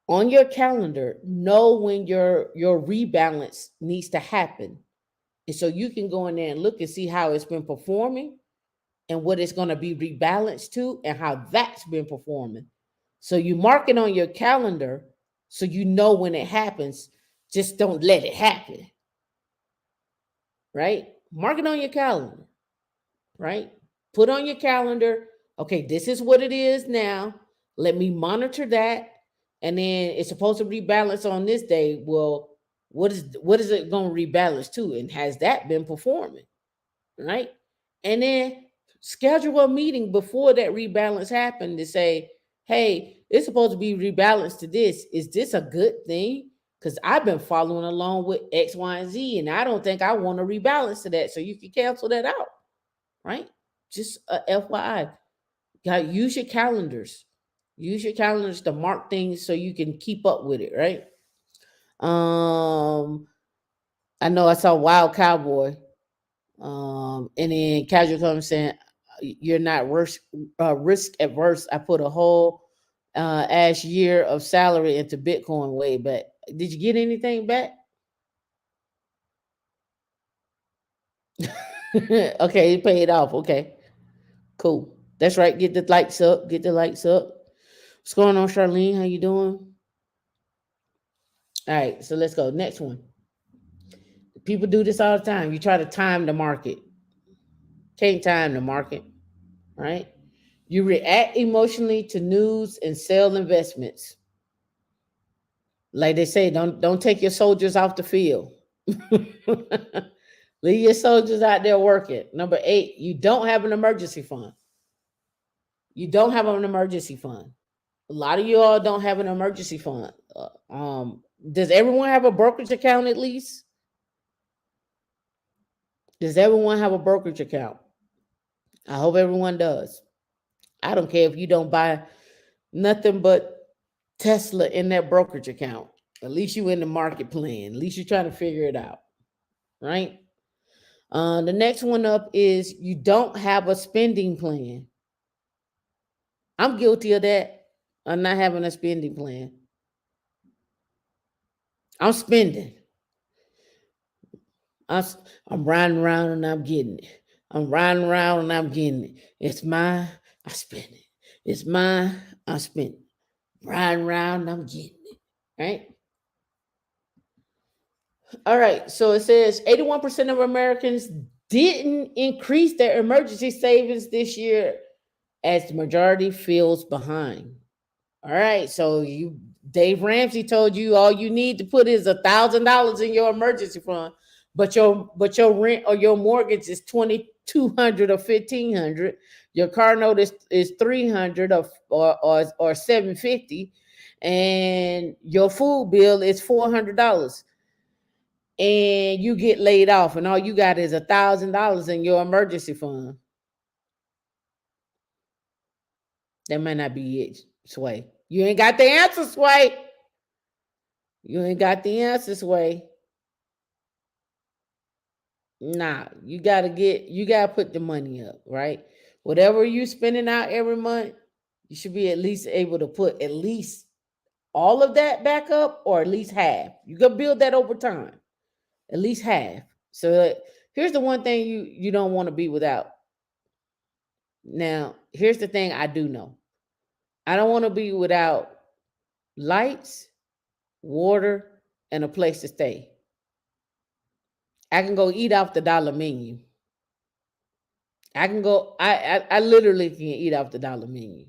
on your calendar, know when your rebalance needs to happen. And so you can go in there and look and see how it's been performing and what it's going to be rebalanced to and how that's been performing. So you mark it on your calendar so you know when it happens. Just don't let it happen, right? Mark it on your calendar, right? Put on your calendar, okay, this is what it is now. Let me monitor that. And then it's supposed to rebalance on this day. Well, what is it going to rebalance to? And has that been performing? Right? And then schedule a meeting before that rebalance happened to say, hey, it's supposed to be rebalanced to this. Is this a good thing? Because I've been following along with X, Y, and Z, and I don't think I want to rebalance to that. So you can cancel that out, right? Just a FYI. God, use your calendars. Use your calendars to mark things so you can keep up with it, right? I know I saw Wild Cowboy. And then casual comes saying you're not risk adverse. I put a whole ash year of salary into Bitcoin way back. Did you get anything back? Okay, you paid off. Okay, cool. That's right. Get the lights up. Get the lights up. What's going on, Charlene? How you doing? All right, so let's go. Next one. People do this all the time. You try to time the market. Can't time the market, right? You react emotionally to news and sell investments. Like they say, don't take your soldiers off the field. Leave your soldiers out there working. Number 8, you don't have an emergency fund. You don't have an emergency fund. A lot of you all don't have an emergency fund. Does everyone have a brokerage account at least? Does everyone have a brokerage account? I hope everyone does. I don't care if you don't buy nothing but Tesla in that brokerage account. At least you in the market plan. At least you're trying to figure it out, right? The next one up is you don't have a spending plan. I'm guilty of that. I'm not having a spending plan. I'm spending. I'm, I'm riding around and I'm getting it. I'm riding around and I'm getting it. It's mine. I spend it. It's mine. I spend it. Riding around and I'm getting it. Right? All right. So it says 81% of Americans didn't increase their emergency savings this year as the majority feels behind. All right. So Dave Ramsey told you all you need to put is $1,000 in your emergency fund, but your rent or your mortgage is 2,200 or 1,500. Your car note is 300 or 750, and your food bill is $400. And you get laid off, and all you got is $1,000 in your emergency fund. That might not be it, Sway. You ain't got the answer, Sway. You ain't got the answer, Sway. Nah, you gotta put the money up, right? Whatever you spending out every month, you should be at least able to put at least all of that back up, or at least half. You can build that over time. At least half. So here's the one thing you don't want to be without. Now, here's the thing I do know. I don't want to be without lights, water, and a place to stay. I can go eat off the dollar menu. I can go. I literally can eat off the dollar menu.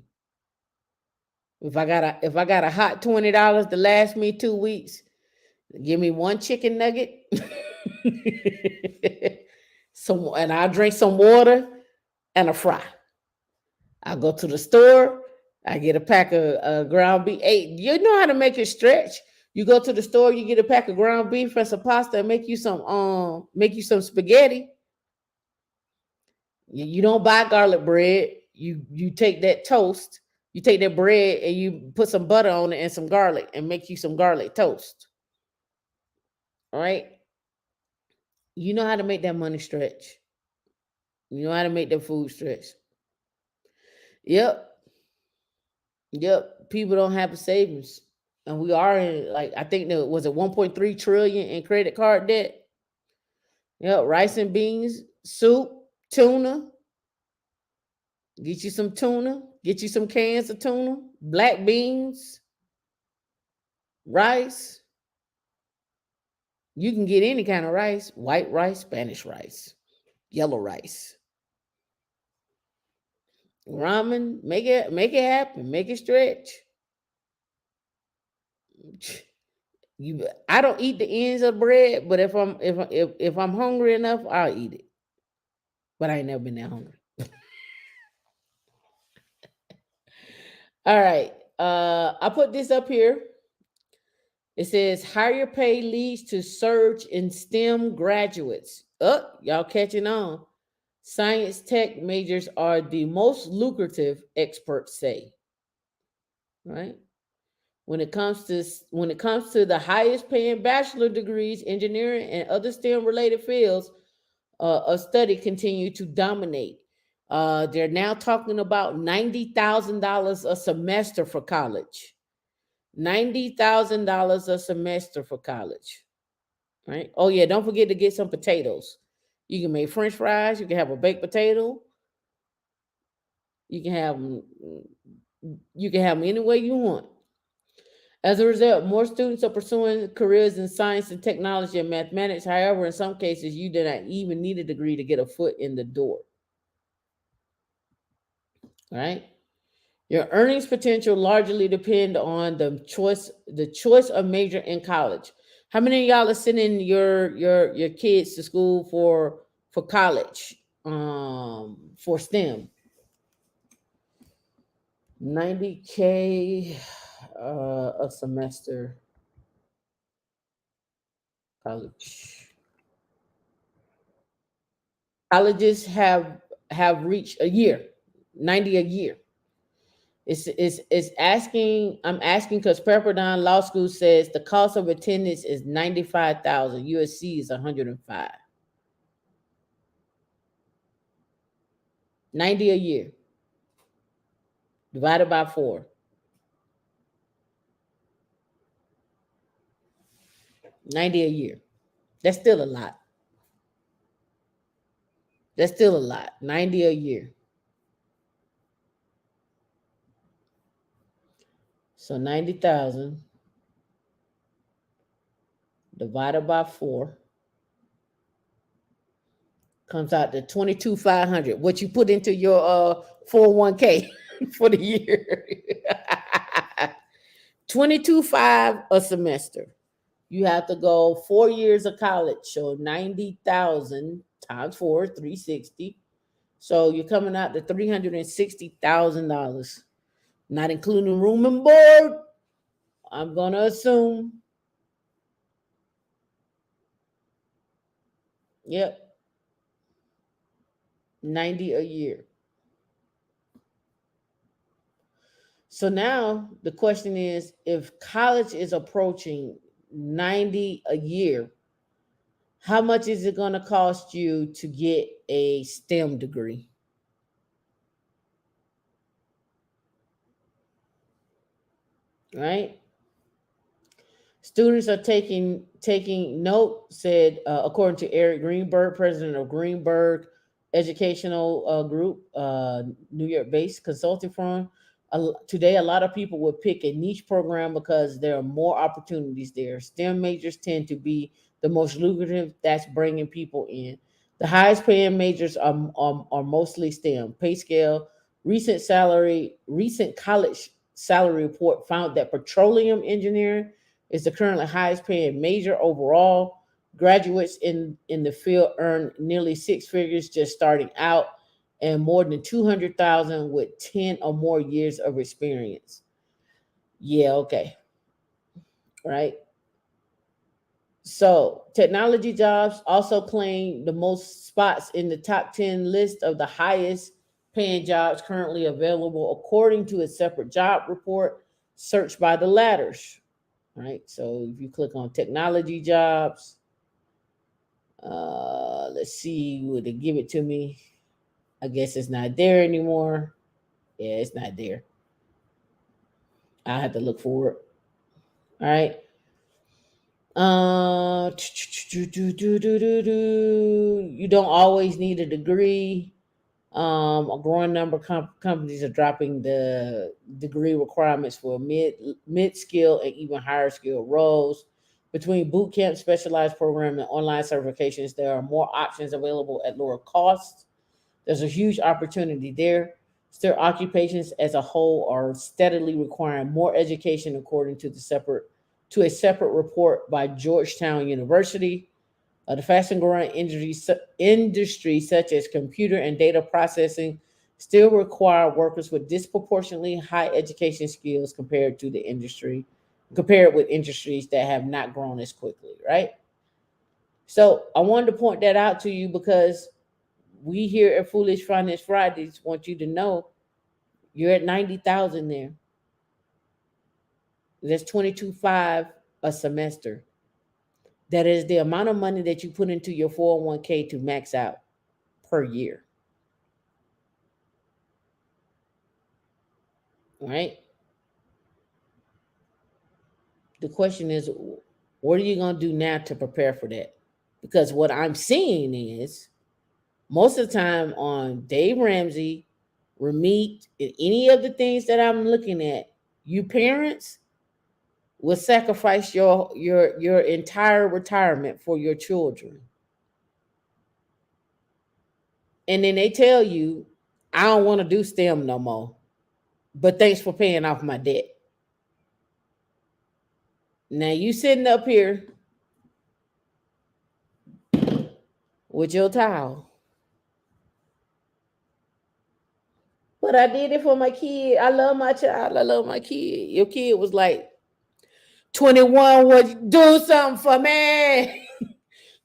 If I got a hot $20 to last me 2 weeks, give me one chicken nugget, and I'll drink some water and a fry. I'll go to the store. I get a pack of ground beef. Hey, you know how to make it stretch. You go to the store, you get a pack of ground beef and some pasta, and make you some spaghetti. You don't buy garlic bread. You take that toast, you take that bread and you put some butter on it and some garlic and make you some garlic toast. All right. You know how to make that money stretch. You know how to make that food stretch. Yep. Yep. People don't have a savings. And we are in, like, I think there was it 1.3 trillion in credit card debt. Yep. Rice and beans, soup, tuna. Get you some tuna. Get you some cans of tuna. Black beans, rice. You can get any kind of rice: white rice, Spanish rice, yellow rice, ramen. Make it happen. Make it stretch. I don't eat the ends of bread, but if I'm hungry enough, I'll eat it. But I ain't never been that hungry. All right. I put this up here. It says higher pay leads to surge in STEM graduates. Oh, y'all catching on. Science tech majors are the most lucrative, experts say. Right? When it comes to the highest paying bachelor degrees, engineering and other STEM related fields, a study continue to dominate. They're now talking about $90,000 a semester for college. $90,000 a semester for college. Right? Oh yeah, don't forget to get some potatoes. You can make French fries. You can have a baked potato. You can have them any way you want. As a result, more students are pursuing careers in science and technology and mathematics. However, in some cases, you do not even need a degree to get a foot in the door. All right. Your earnings potential largely depend on the choice of major in college. How many of y'all are sending your kids to school for college? For STEM. 90K a semester college. Colleges have reached a year, 90 a year. It's asking. I'm asking because Pepperdine Law School says the cost of attendance is 95,000. USC is 105. 90 a year divided by 4. 90 a year. That's still a lot. That's still a lot. 90 a year. So 90,000 divided by 4 comes out to 22,500. What you put into your 401k for the year. 22,500 a semester. You have to go 4 years of college. So 90,000 times 4, 360. So you're coming out to $360,000, not including room and board. I'm gonna assume. Yep. 90 a year. So now the question is, if college is approaching 90 a year, How much is it going to cost you to get a STEM degree? Right? Students are taking note, said according to Eric Greenberg, president of Greenberg Educational Group, New York-based consulting firm. Today, a lot of people would pick a niche program because there are more opportunities there. STEM majors tend to be the most lucrative. That's bringing people in. The highest paying majors are mostly STEM. Pay scale. Recent college salary report found that petroleum engineering is the currently highest paying major overall. Graduates in the field earn nearly six figures just starting out and more than 200,000 with 10 or more years of experience. Yeah, okay. Right. So, technology jobs also claim the most spots in the top 10 list of the highest paying jobs currently available, according to a separate job report searched by the ladders. Right. So, if you click on technology jobs, let's see, would they give it to me? I guess it's not there anymore. Yeah, it's not there. I have to look for it. All right. You don't always need a degree. A growing number of companies are dropping the degree requirements for mid skill and even higher skill roles. Between boot camp, specialized program, and online certifications, there are more options available at lower costs. There's a huge opportunity there. Still, occupations as a whole are steadily requiring more education, according to a separate report by Georgetown University. The fast and growing industries such as computer and data processing still require workers with disproportionately high education skills compared with industries that have not grown as quickly, right? So I wanted to point that out to you because we here at Foolish Finance Fridays want you to know you're at 90,000 there. That's 22.5 a semester. That is the amount of money that you put into your 401k to max out per year. Right? The question is, what are you going to do now to prepare for that? Because what I'm seeing is most of the time on Dave Ramsey, Ramit, and any of the things that I'm looking at, you parents will sacrifice your entire retirement for your children. And then they tell you, I don't want to do STEM no more. But thanks for paying off my debt. Now you sitting up here with your towel. But I did it for my kid. I love my child. I love my kid. Your kid was like 21, would do something for me.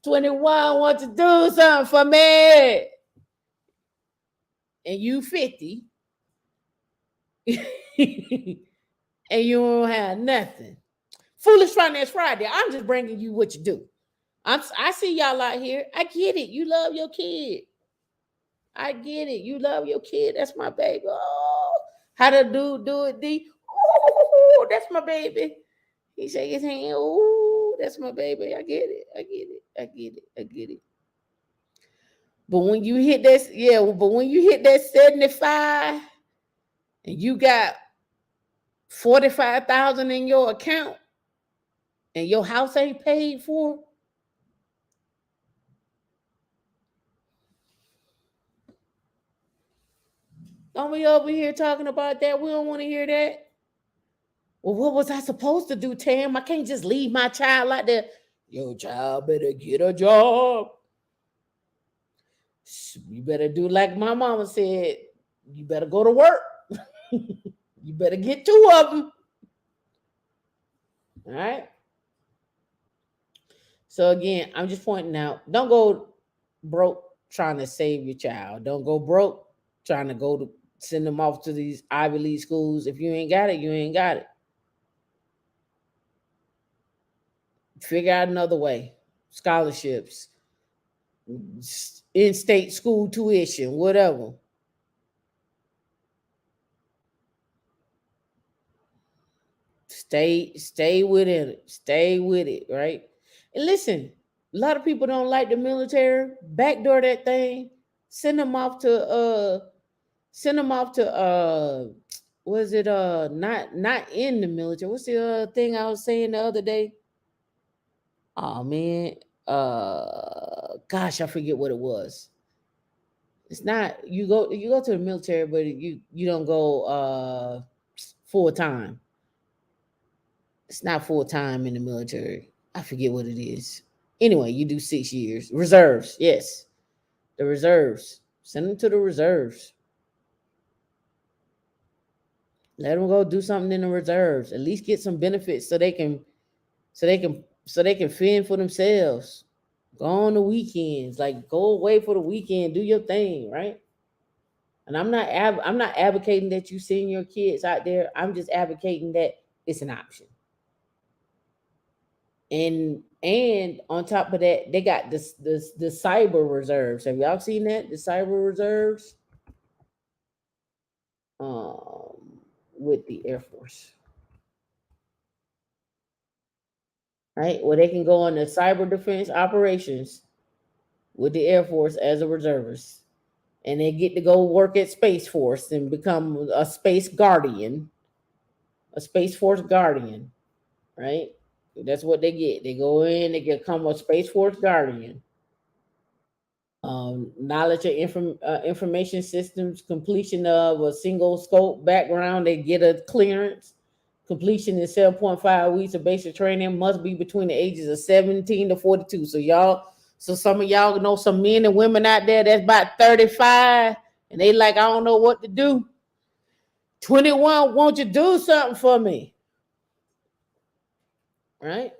21 want to do something for me. And you 50. And you don't have nothing. Foolish Finance Friday. I'm just bringing you what you do. I see y'all out here. I get it. You love your kid. I get it. You love your kid. That's my baby. Oh, how the dude do it, D? Oh, that's my baby. He shake his hand. Oh, that's my baby. I get it. I get it. I get it. I get it. But when you hit that, yeah, but when you hit that 75 and you got 45,000 in your account and your house ain't paid for, don't we over here talking about that? We don't want to hear that. Well, what was I supposed to do, Tam? I can't just leave my child like that. Your child better get a job. You better do like my mama said. You better go to work. You better get two of them. All right. So again, I'm just pointing out, don't go broke trying to save your child. Don't go broke trying to go to send them off to these Ivy League schools. If you ain't got it, you ain't got it. Figure out another way. scholarships, in-state school tuition, whatever. Stay with it. Stay with it, right? And listen, a lot of people don't like the military. Backdoor that thing. Send them off to send them off to was it not in the military. What's the thing I was saying the other day? Oh man. Gosh, I forget what it was. It's not you go to the military, but you don't go full time. It's not full time in the military. I forget what it is. Anyway, you do 6 years. Reserves, yes. The reserves. Send them to the reserves. Let them go do something in the reserves. At least get some benefits so they can fend for themselves. Go on the weekends. Like go away for the weekend. Do your thing, right? And I'm not advocating that you send your kids out there. I'm just advocating that it's an option. And on top of that, they got the cyber reserves. Have y'all seen that? The cyber reserves, um, with the Air Force, right? Where they can go on the cyber defense operations with the Air Force as a reservist, and they get to go work at Space Force and become a space guardian, a Space Force guardian, right? That's what they get. They go in, they become a Space Force guardian. Knowledge of information systems, completion of a single scope background, they get a clearance. Completion in 7.5 weeks of basic training must be between the ages of 17 to 42. So some of y'all know some men and women out there that's about 35 and they like, I don't know what to do. 21, won't you do something for me? Right?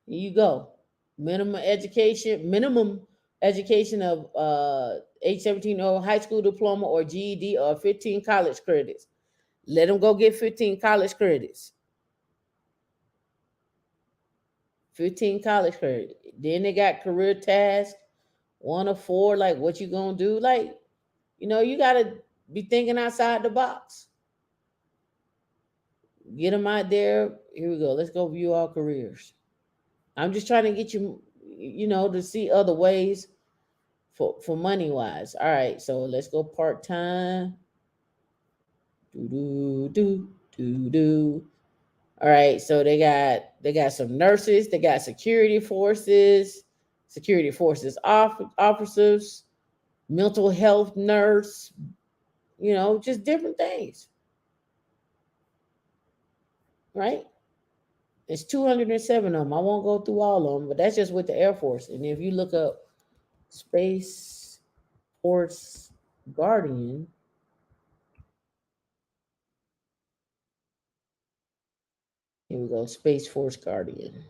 Here you go. Minimum education of age 17 or high school diploma or GED or 15 college credits. Let them go get 15 college credits. 15 college credits. Then they got career tasks, 1 of 4, like what you gonna do? Like, you gotta be thinking outside the box. Get them out there. Here we go. Let's go view our careers. I'm just trying to get you, to see other ways for money wise. All right, so let's go part time. Do do do do do. All right, so they got some nurses, they got security forces officers, mental health nurse, just different things, right? It's 207 of them. I won't go through all of them, but that's just with the Air Force. And if you look up Space Force Guardian, here we go, Space Force Guardian.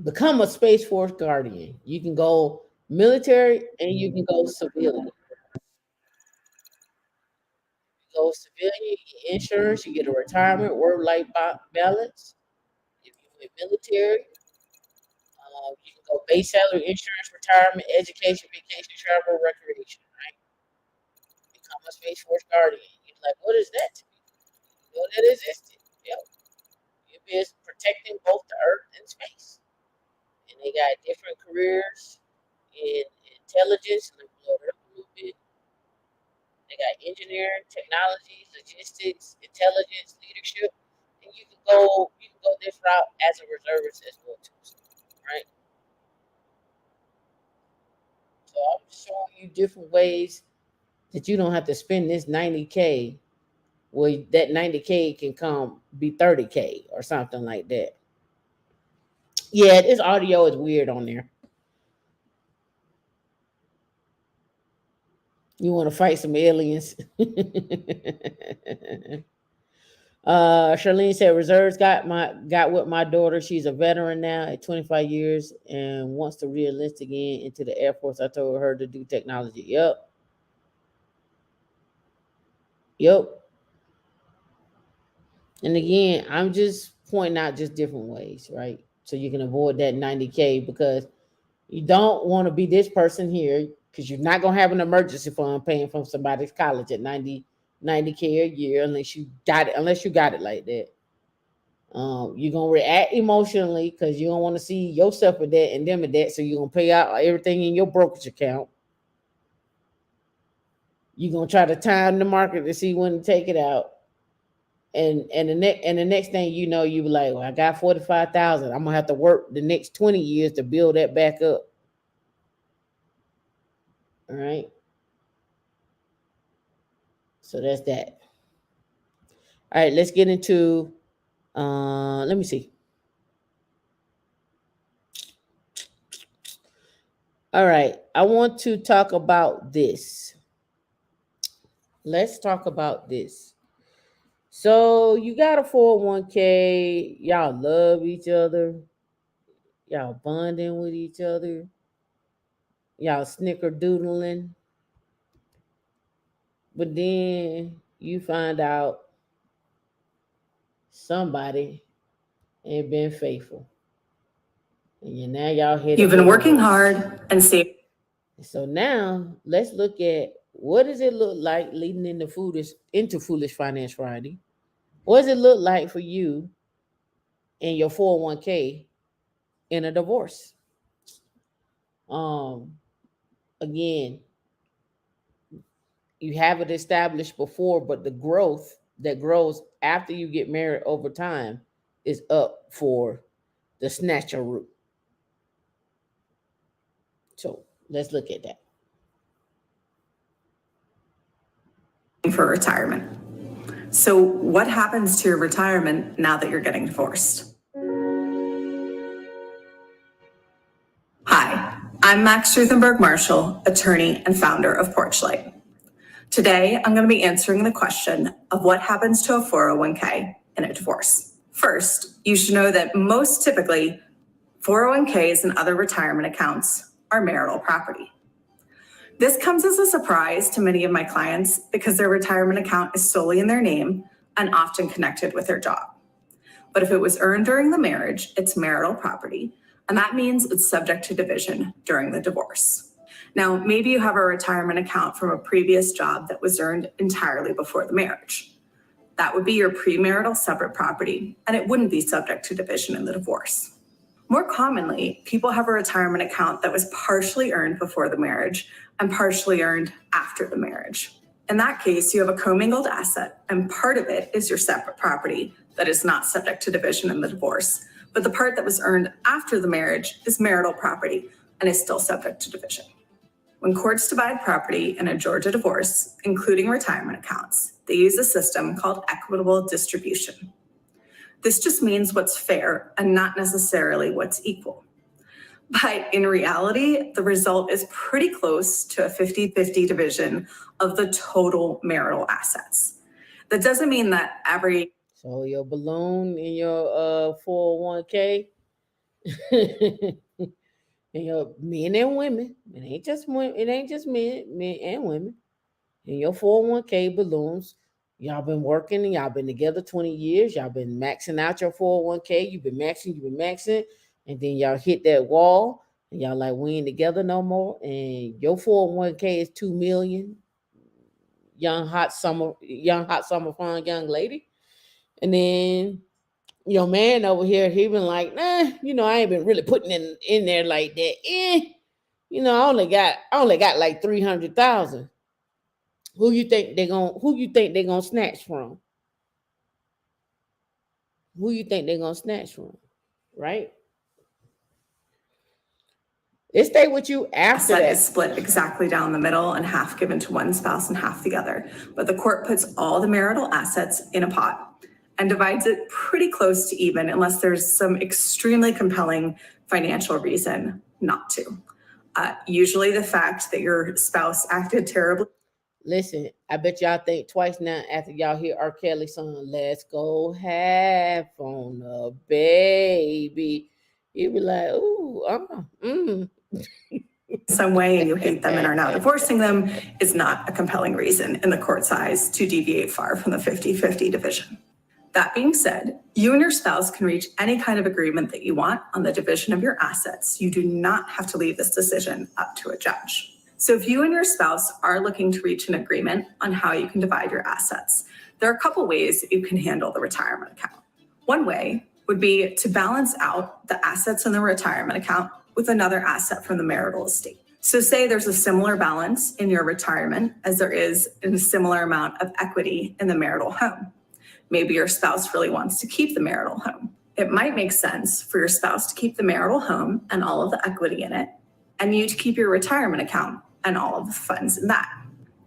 Become a Space Force Guardian. You can go military and you can go civilian. You go civilian, you get insurance, you get a retirement, work-life balance. If you went military, you can go base salary, insurance, retirement, education, vacation, travel, recreation. Right? Become a Space Force Guardian. You're like, what is that? You know that existed. Yep. You've been protecting both the Earth and space. And they got different careers in intelligence. Let me blow it up a little bit. They got engineering, technology, logistics, intelligence, leadership, and you can go this route as a reservist as well too. Right? So I'm showing you different ways that you don't have to spend this 90K. Well, that 90K can come be 30K or something like that. Yeah, this audio is weird on there. You want to fight some aliens? Charlene said reserves got with my daughter. She's a veteran now at 25 years and wants to re-enlist again into the Air Force. I told her to do technology. Yep. And again, I'm just pointing out just different ways, right? So you can avoid that 90K, because you don't want to be this person here, because you're not going to have an emergency fund paying from somebody's college at 90K a year unless you got it like that. You're gonna react emotionally because you don't want to see yourself in debt and them in debt, so you're gonna pay out everything in your brokerage account. You're gonna try to time the market to see when to take it out, and the next thing you know, you be like, well, I got 45,000. I'm gonna have to work the next 20 years to build that back up. All right. So that's that. All right, let's get into let me see. All right, I want to talk about this. Let's talk about this. So you got a 401k, y'all love each other, y'all bonding with each other, y'all snickerdoodling, but then you find out somebody ain't been faithful. And now y'all headed You've been working hard and saving. So now let's look at, what does it look like leading into Foolish Finance Friday? What does it look like for you and your 401k in a divorce? Um, Again, you have it established before, but the growth that grows after you get married over time is up for the snatcher root. So let's look at that. For retirement. So what happens to your retirement now that you're getting divorced? Hi, I'm Max Truthenberg Marshall, attorney and founder of Porchlight. Today, I'm going to be answering the question of what happens to a 401k in a divorce. First, you should know that most typically, 401ks and other retirement accounts are marital property. This comes as a surprise to many of my clients because their retirement account is solely in their name and often connected with their job. But if it was earned during the marriage, it's marital property, and that means it's subject to division during the divorce. Now, maybe you have a retirement account from a previous job that was earned entirely before the marriage. That would be your premarital separate property, and it wouldn't be subject to division in the divorce. More commonly, people have a retirement account that was partially earned before the marriage and partially earned after the marriage. In that case, you have a commingled asset, and part of it is your separate property that is not subject to division in the divorce. But the part that was earned after the marriage is marital property and is still subject to division. When courts divide property in a Georgia divorce, including retirement accounts, they use a system called equitable distribution. This just means what's fair and not necessarily what's equal. But in reality, the result is pretty close to a 50-50 division of the total marital assets. That doesn't mean that every... So your balloon in your 401k, and your men and women, it ain't just men and women. In your 401k balloons, y'all been working and y'all been together 20 years. Y'all been maxing out your 401k. You've been maxing, and then y'all hit that wall and y'all like, we ain't together no more. And your 401k is 2 million. Young hot summer fun young lady. And then your man over here, he been like, nah, I ain't been really putting in there like that. I only got like 300,000. Who you think they're gonna snatch from? Who you think they're gonna snatch from? Right? It stay with you after asset that. is split exactly down the middle and half given to one spouse and half the other. But the court puts all the marital assets in a pot and divides it pretty close to even unless there's some extremely compelling financial reason not to. Usually the fact that your spouse acted terribly. Listen, I bet y'all think twice now after y'all hear R. Kelly's song, Let's Go Have on a Baby. You be like, ooh, some way and you hate them and are now divorcing them is not a compelling reason in the court's eyes to deviate far from the 50-50 division. That being said, you and your spouse can reach any kind of agreement that you want on the division of your assets. You do not have to leave this decision up to a judge. So if you and your spouse are looking to reach an agreement on how you can divide your assets, there are a couple ways you can handle the retirement account. One way would be to balance out the assets in the retirement account with another asset from the marital estate. So say there's a similar balance in your retirement as there is in a similar amount of equity in the marital home. Maybe your spouse really wants to keep the marital home. It might make sense for your spouse to keep the marital home and all of the equity in it, and you to keep your retirement account and all of the funds in that.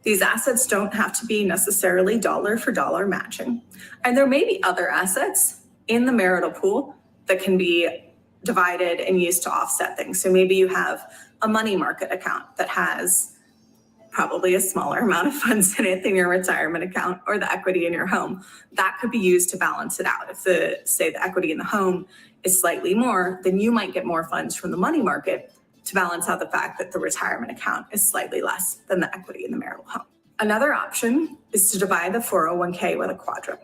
These assets don't have to be necessarily dollar for dollar matching. And there may be other assets in the marital pool that can be divided and used to offset things. So maybe you have a money market account that has probably a smaller amount of funds in it than your retirement account or the equity in your home. That could be used to balance it out. If say the equity in the home is slightly more, then you might get more funds from the money market to balance out the fact that the retirement account is slightly less than the equity in the marital home. Another option is to divide the 401k with a quadro.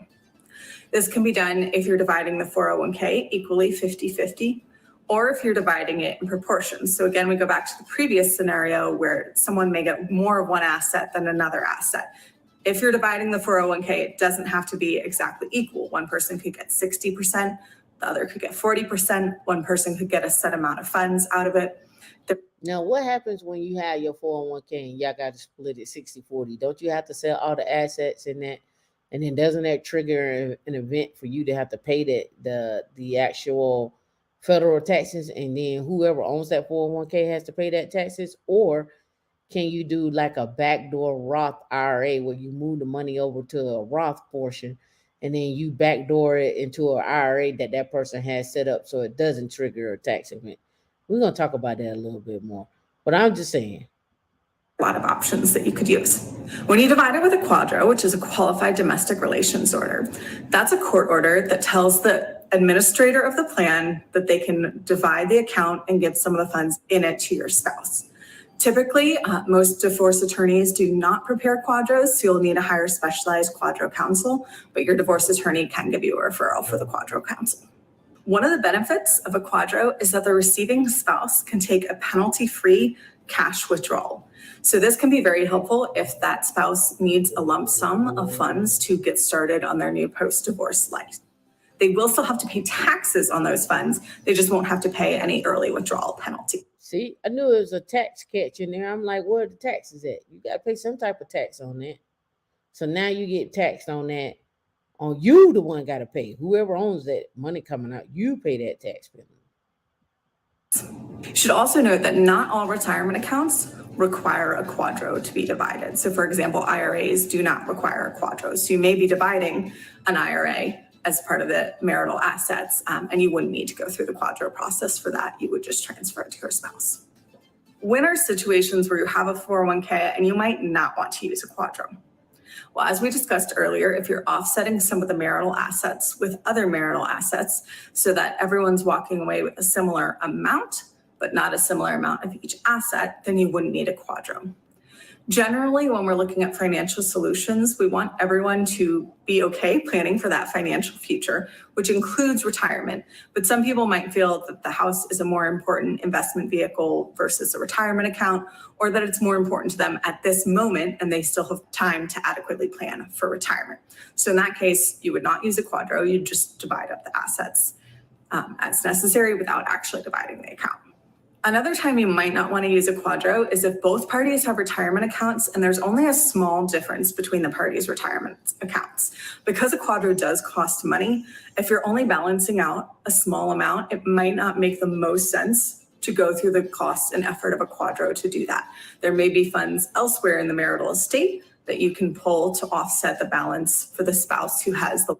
This can be done if you're dividing the 401k equally 50-50, or if you're dividing it in proportions. So again, we go back to the previous scenario where someone may get more of one asset than another asset. If you're dividing the 401k, it doesn't have to be exactly equal. One person could get 60%, the other could get 40%, one person could get a set amount of funds out of it. Now, what happens when you have your 401k and y'all got to split it 60-40? Don't you have to sell all the assets in that? And then doesn't that trigger an event for you to have to pay the actual federal taxes, and then whoever owns that 401k has to pay that taxes? Or can you do like a backdoor Roth IRA where you move the money over to a Roth portion and then you backdoor it into an IRA that person has set up so it doesn't trigger a tax event? We're going to talk about that a little bit more, but I'm just saying. A lot of options that you could use. When you divide it with a quadro, which is a qualified domestic relations order, that's a court order that tells the administrator of the plan that they can divide the account and give some of the funds in it to your spouse. Typically, most divorce attorneys do not prepare quadros, so you'll need to hire a specialized quadro counsel, but your divorce attorney can give you a referral for the quadro counsel. One of the benefits of a quadro is that the receiving spouse can take a penalty-free cash withdrawal. So this can be very helpful if that spouse needs a lump sum of funds to get started on their new post-divorce life. They will still have to pay taxes on those funds. They just won't have to pay any early withdrawal penalty. See, I knew it was a tax catch in there. I'm like, where are the taxes at? You got to pay some type of tax on that. So now you get taxed on that. On you, the one got to pay. Whoever owns that money coming out, you pay that tax penalty. You should also note that not all retirement accounts require a quadro to be divided. So for example, IRAs do not require a quadro. So you may be dividing an IRA as part of the marital assets, and you wouldn't need to go through the quadro process for that. You would just transfer it to your spouse. When are situations where you have a 401k and you might not want to use a quadro? Well, as we discussed earlier, if you're offsetting some of the marital assets with other marital assets so that everyone's walking away with a similar amount, but not a similar amount of each asset, then you wouldn't need a quadro. Generally, when we're looking at financial solutions, we want everyone to be okay planning for that financial future, which includes retirement. But some people might feel that the house is a more important investment vehicle versus a retirement account, or that it's more important to them at this moment and they still have time to adequately plan for retirement. So in that case, you would not use a quadro, you'd just divide up the assets as necessary without actually dividing the account. Another time you might not want to use a quadro is if both parties have retirement accounts and there's only a small difference between the parties' retirement accounts. Because a quadro does cost money, if you're only balancing out a small amount, it might not make the most sense to go through the cost and effort of a quadro to do that. There may be funds elsewhere in the marital estate that you can pull to offset the balance for the spouse who has the.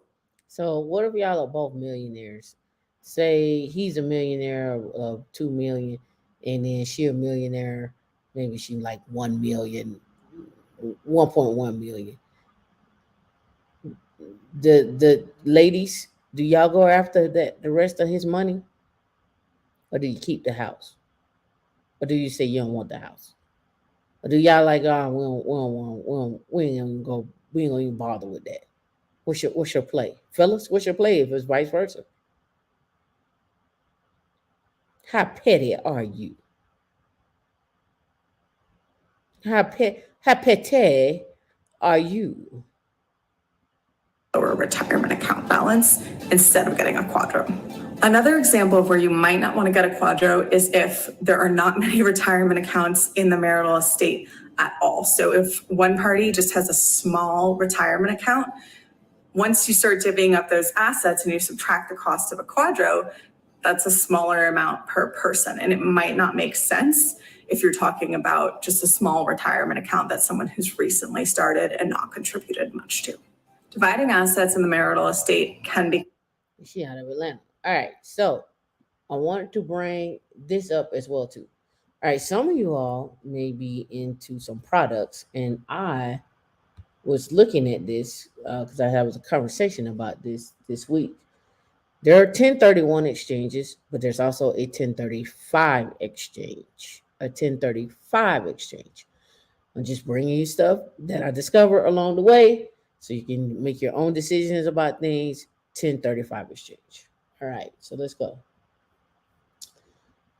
So what if y'all are both millionaires? Say he's a millionaire of 2 million. And then she a millionaire, maybe she like 1 million, 1.1 million. The ladies, do y'all go after that the rest of his money? Or do you keep the house? Or do you say you don't want the house? Or do y'all like, oh, we ain't gonna even bother with that? What's your play, fellas? What's your play if it's vice versa? How petty are you? How petty are you? Lower retirement account balance instead of getting a quadro. Another example of where you might not want to get a quadro is if there are not many retirement accounts in the marital estate at all. So if one party just has a small retirement account, once you start divvying up those assets and you subtract the cost of a quadro, that's a smaller amount per person. And it might not make sense if you're talking about just a small retirement account that someone who's recently started and not contributed much to. Dividing assets in the marital estate can be. She out of Atlanta. All right, so I wanted to bring this up as well too. All right, some of you all may be into some products, and I was looking at this because I had a conversation about this week. There are 1031 exchanges, but there's also a 1035 exchange. A 1035 exchange. I'm just bringing you stuff that I discovered along the way so you can make your own decisions about things. 1035 exchange. All right, so let's go.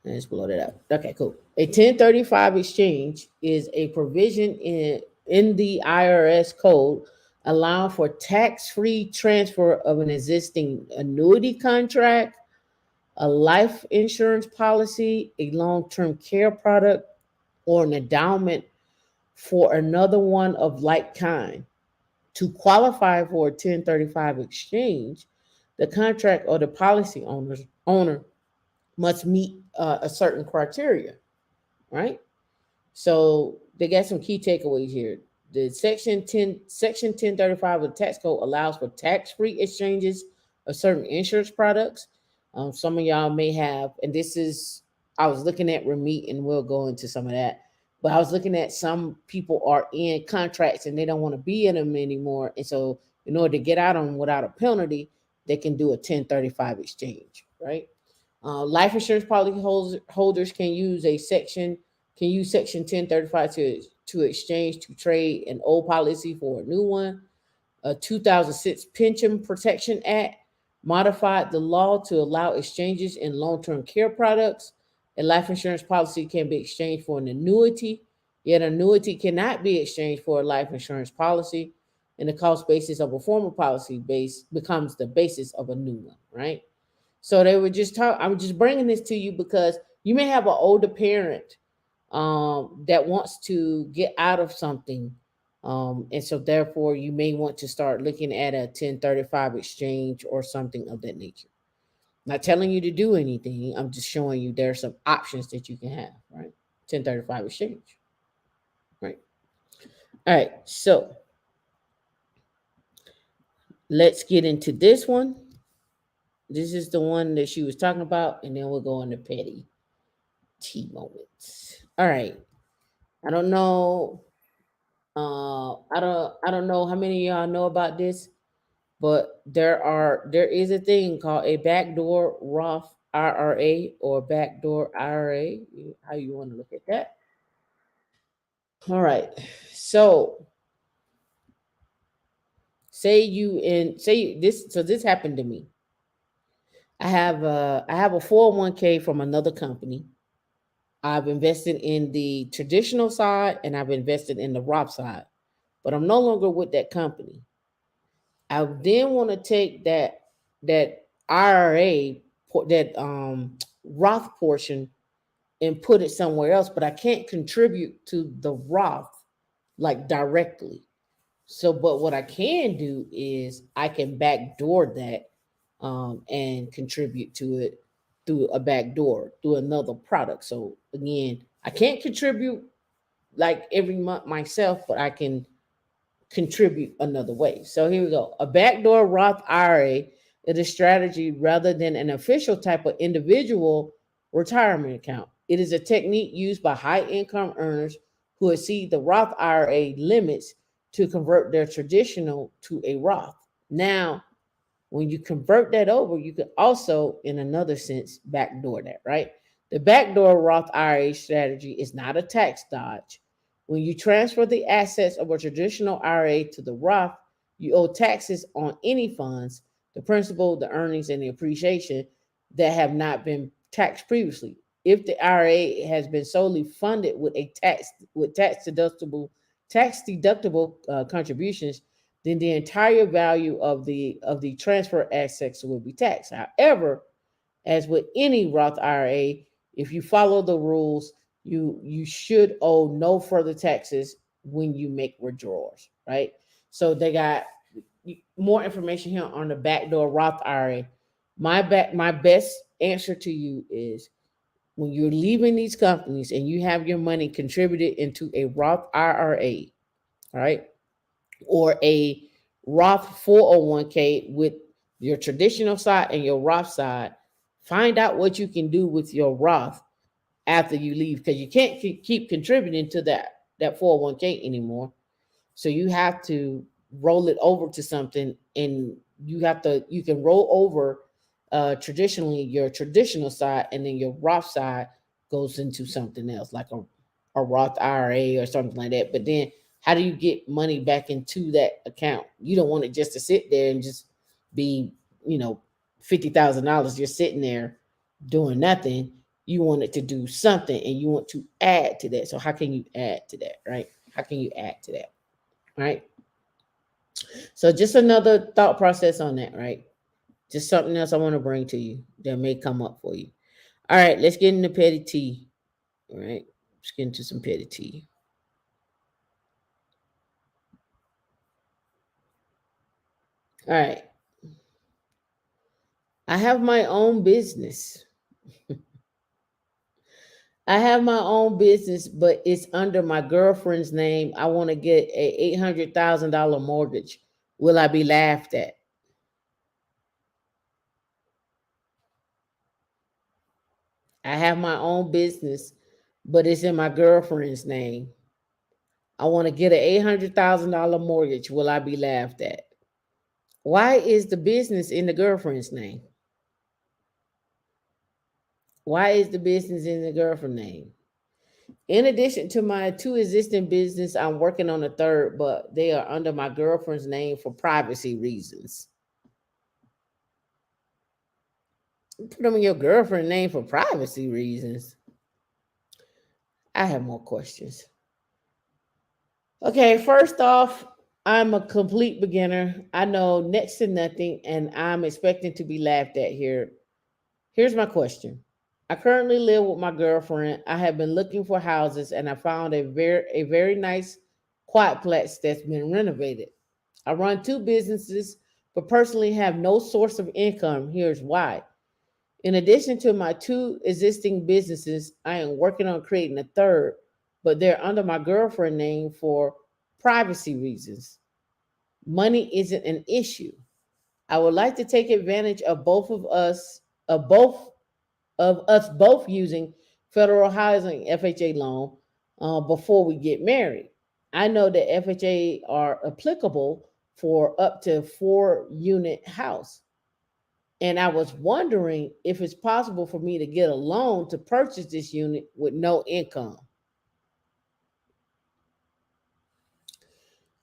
Let's blow that up. Okay, cool. A 1035 exchange is a provision in the IRS code allowing for tax-free transfer of an existing annuity contract, a life insurance policy, a long-term care product, or an endowment for another one of like kind. To qualify for a 1035 exchange, the contract or the policy owner must meet a certain criteria, right? So they got some key takeaways here. The section 1035 of the tax code allows for tax-free exchanges of certain insurance products. Some of y'all may have, and this is, I was looking at Remit, and we'll go into some of that. But I was looking at some people are in contracts and they don't want to be in them anymore. And so in order to get out of them without a penalty, they can do a 1035 exchange, right? Life insurance policy holders can use section 1035 to exchange to trade an old policy for a new one. A 2006 Pension Protection Act modified the law to allow exchanges in long-term care products. A life insurance policy can be exchanged for an annuity, yet annuity cannot be exchanged for a life insurance policy, and the cost basis of a former policy base becomes the basis of a new one, right? So they were just talk. I'm just bringing this to you because you may have an older parent that wants to get out of something, and so therefore you may want to start looking at a 1035 exchange or something of that nature. Not telling you to do anything. I'm just showing you there are some options that you can have, right? 1035 exchange, right? All right, so let's get into this one. This is the one that she was talking about, and then we'll go on to petty T moments. All right. I don't know. I don't know how many of y'all know about this, but there is a thing called a backdoor Roth IRA or backdoor IRA. How you want to look at that? All right. So say this. So this happened to me. I have a 401k from another company. I've invested in the traditional side and I've invested in the Roth side, but I'm no longer with that company. I then want to take that IRA that Roth portion and put it somewhere else, but I can't contribute to the Roth like directly. So, but what I can do is I can backdoor that and contribute to it through a backdoor through another product. So again, I can't contribute like every month myself, but I can contribute another way. So here we go. A backdoor Roth IRA is a strategy rather than an official type of individual retirement account. It is a technique used by high income earners who exceed the Roth IRA limits to convert their traditional to a Roth. Now, when you convert that over, you can also, in another sense, backdoor that, right? The backdoor Roth IRA strategy is not a tax dodge. When you transfer the assets of a traditional IRA to the Roth, You owe taxes on any funds, the principal, the earnings, and the appreciation that have not been taxed previously. If the IRA has been solely funded with a tax deductible contributions, then the entire value of the transfer assets will be taxed. However, as with any Roth IRA, if you follow the rules, you should owe no further taxes when you make withdrawals, right? So they got more information here on the backdoor Roth IRA. My best answer to you is when you're leaving these companies and you have your money contributed into a Roth IRA, all right, or a Roth 401k with your traditional side and your Roth side, find out what you can do with your Roth after you leave because you can't keep contributing to that 401k anymore. So you have to roll it over to something, and you can roll over traditionally your traditional side, and then your Roth side goes into something else like a Roth IRA or something like that. But then how do you get money back into that account? You don't want it just to sit there and just be, $50,000 just sitting there doing nothing. You want it to do something, and you want to add to that. So how can you add to that, right? How can you add to that? Right. So just another thought process on that, right? Just something else I want to bring to you that may come up for you. All right, let's get into petty T. All right, let's get into some petty T. All right, I have my own business. I have my own business, but it's under my girlfriend's name. I want to get a $800,000 mortgage. Will I be laughed at? I have my own business, but it's in my girlfriend's name. I want to get an $800,000 mortgage. Will I be laughed at? Why is the business in the girlfriend's name? Why is the business in the girlfriend name? In addition to my two existing business, I'm working on a third, but they are under my girlfriend's name for privacy reasons. Put them in your girlfriend's name for privacy reasons. I have more questions. Okay, first off, I'm a complete beginner. I know next to nothing, and I'm expecting to be laughed at here. Here's my question. I currently live with my girlfriend. I have been looking for houses, and I found a very nice quadplex that's been renovated. I run two businesses, but personally have no source of income. Here's why. In addition to my two existing businesses, I am working on creating a third, but they're under my girlfriend name for privacy reasons. Money isn't an issue. I would like to take advantage of both us both using federal housing FHA loan before we get married. I know that FHA are applicable for up to 4 unit house. And I was wondering if it's possible for me to get a loan to purchase this unit with no income.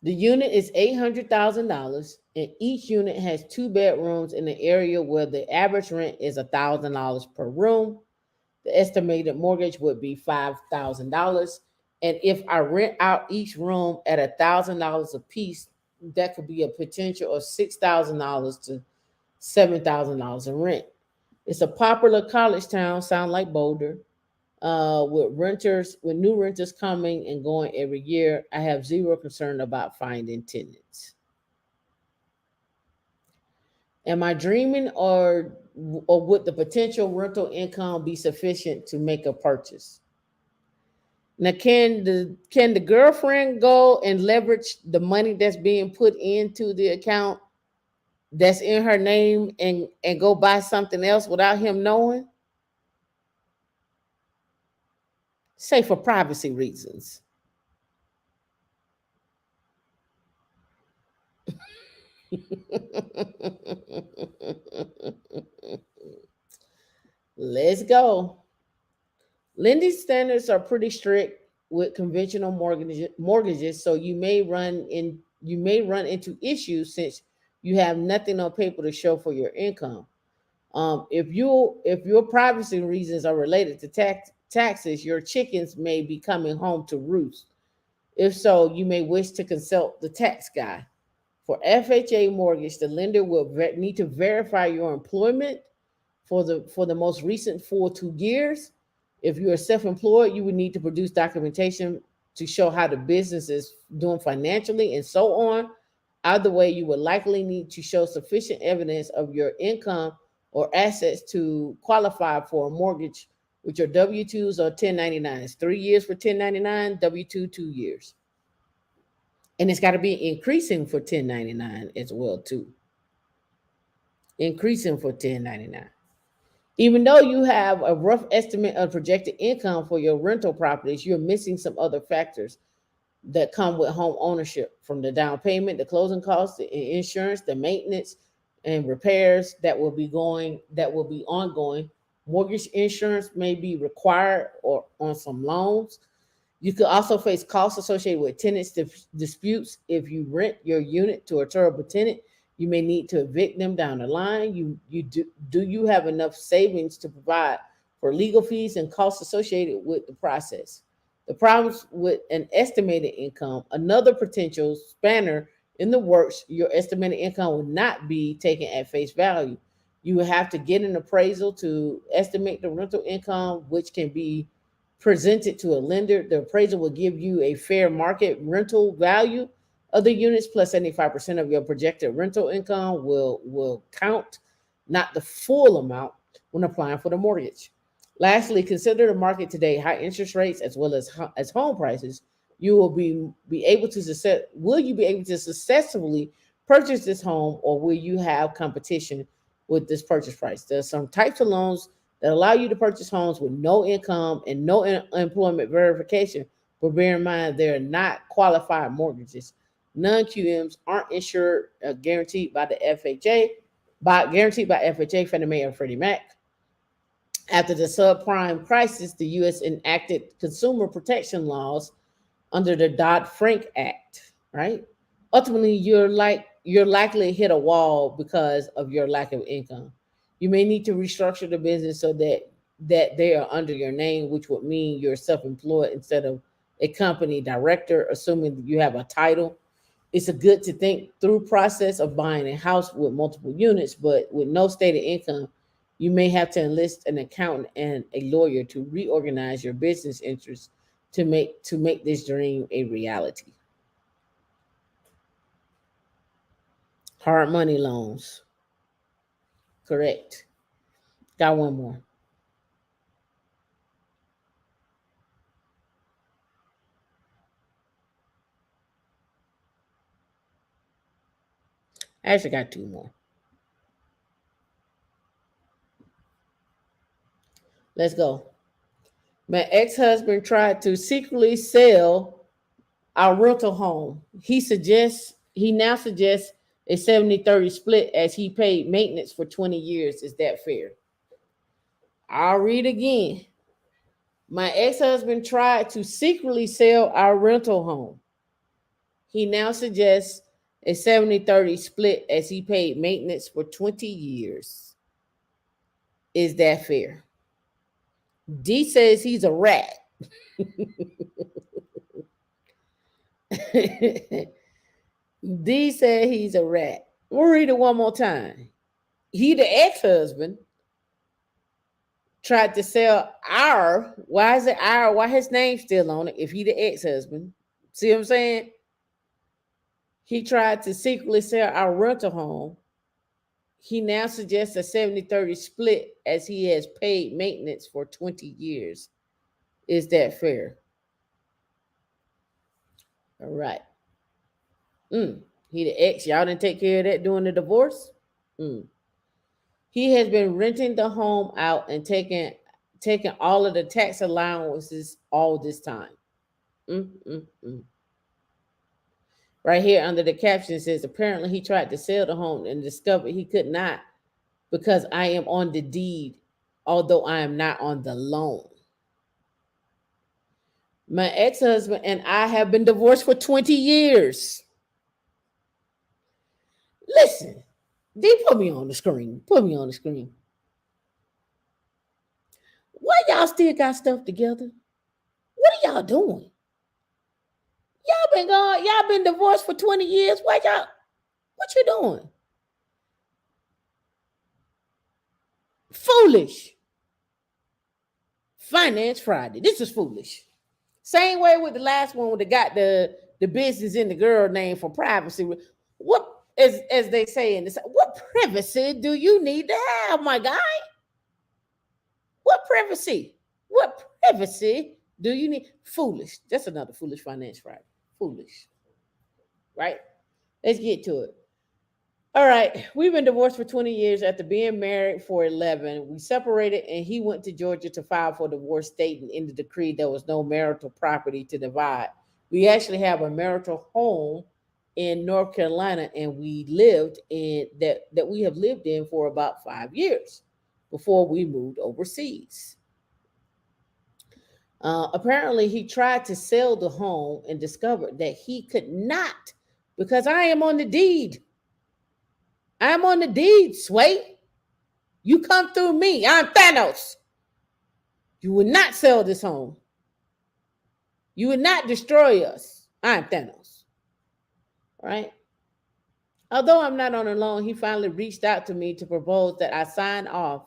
The unit is $800,000, and each unit has 2 bedrooms in an area where the average rent is $1,000 per room. The estimated mortgage would be $5,000. And if I rent out each room at $1,000 a piece, that could be a potential of $6,000 to $7,000 in rent. It's a popular college town, sound like Boulder, with new renters coming and going every year. I have zero concern about finding tenants. Am I dreaming, or would the potential rental income be sufficient to make a purchase? Now, can the girlfriend go and leverage the money that's being put into the account that's in her name and go buy something else without him knowing? Say for privacy reasons. Let's go. Lending standards are pretty strict with conventional mortgages, so you may run into issues since you have nothing on paper to show for your income. If your privacy reasons are related to taxes, your chickens may be coming home to roost. If so, you may wish to consult the tax guy. For FHA mortgage, the lender will need to verify your employment for the most recent full 2 years. If you are self-employed, you would need to produce documentation to show how the business is doing financially and so on. Either way, you would likely need to show sufficient evidence of your income or assets to qualify for a mortgage with your W-2s or 1099s. 3 years for 1099, W-2 2 years. And it's got to be increasing for 1099 as well too. Increasing for 1099. Even though you have a rough estimate of projected income for your rental properties, you're missing some other factors that come with home ownership, from the down payment, the closing costs, the insurance, the maintenance and repairs that will be ongoing. Mortgage insurance may be required or on some loans. You could also face costs associated with tenants disputes. If you rent your unit to a terrible tenant, you may need to evict them down the line. Do you have enough savings to provide for legal fees and costs associated with the process? The problems with an estimated income, another potential spanner in the works, your estimated income will not be taken at face value. You will have to get an appraisal to estimate the rental income, which can be presented to a lender. The appraisal will give you a fair market rental value of the units, plus 75% of your projected rental income will count, not the full amount, when applying for the mortgage. Lastly, consider the market today. High interest rates as well as home prices. Will you be able to successfully purchase this home, or will you have competition with this purchase price? There's some types of loans that allow you to purchase homes with no income and no employment verification, but bear in mind they're not qualified mortgages. Non-QMs aren't insured, guaranteed by FHA, Fannie Mae, or Freddie Mac. After the subprime crisis, the U.S. enacted consumer protection laws under the Dodd-Frank Act. Right? Ultimately, you're likely to hit a wall because of your lack of income. You may need to restructure the business so that they are under your name, which would mean you're self-employed instead of a company director, assuming you have a title. It's a good to think through process of buying a house with multiple units, but with no stated income, you may have to enlist an accountant and a lawyer to reorganize your business interests to make this dream a reality. Hard money loans. Correct. Got one more. I actually got two more. Let's go. My ex-husband tried to secretly sell our rental home. He now suggests a 70-30 split as he paid maintenance for 20 years. Is that fair? I'll read again. My ex-husband tried to secretly sell our rental home. He now suggests a 70-30 split as he paid maintenance for 20 years. Is that fair? D says he's a rat. D said he's a rat. We'll read it one more time. He, the ex-husband, tried to sell our, why is it our, why his name still on it if he the ex-husband? See what I'm saying? He tried to secretly sell our rental home. He now suggests a 70-30 split as he has paid maintenance for 20 years. Is that fair? All right. He the ex. Y'all didn't take care of that during the divorce? He has been renting the home out and taking all of the tax allowances all this time. Right here under the caption says, apparently he tried to sell the home and discovered he could not because I am on the deed, although I am not on the loan. My ex-husband and I have been divorced for 20 years. Listen, they put me on the screen. Put me on the screen. Why y'all still got stuff together? What are y'all doing? Y'all been gone. Y'all been divorced for 20 years. Why y'all? What you doing? Foolish. Finance Friday. This is foolish. Same way with the last one when they got the business in the girl name for privacy. What as they say in this, what privacy do you need to have, my guy? What privacy? What privacy do you need? Foolish. Just another foolish finance Friday. Foolish. Right? Let's get to it. All right. We've been divorced for 20 years after being married for 11. We separated and he went to Georgia to file for divorce, stating in the decree there was no marital property to divide. We actually have a marital home in North Carolina and we lived in that we have lived in for about 5 years before we moved overseas. Apparently, he tried to sell the home and discovered that he could not because I am on the deed. I'm on the deed, Sway. You come through me. I'm Thanos. You will not sell this home. You will not destroy us. I'm Thanos. Right? Although I'm not on a loan, he finally reached out to me to propose that I sign off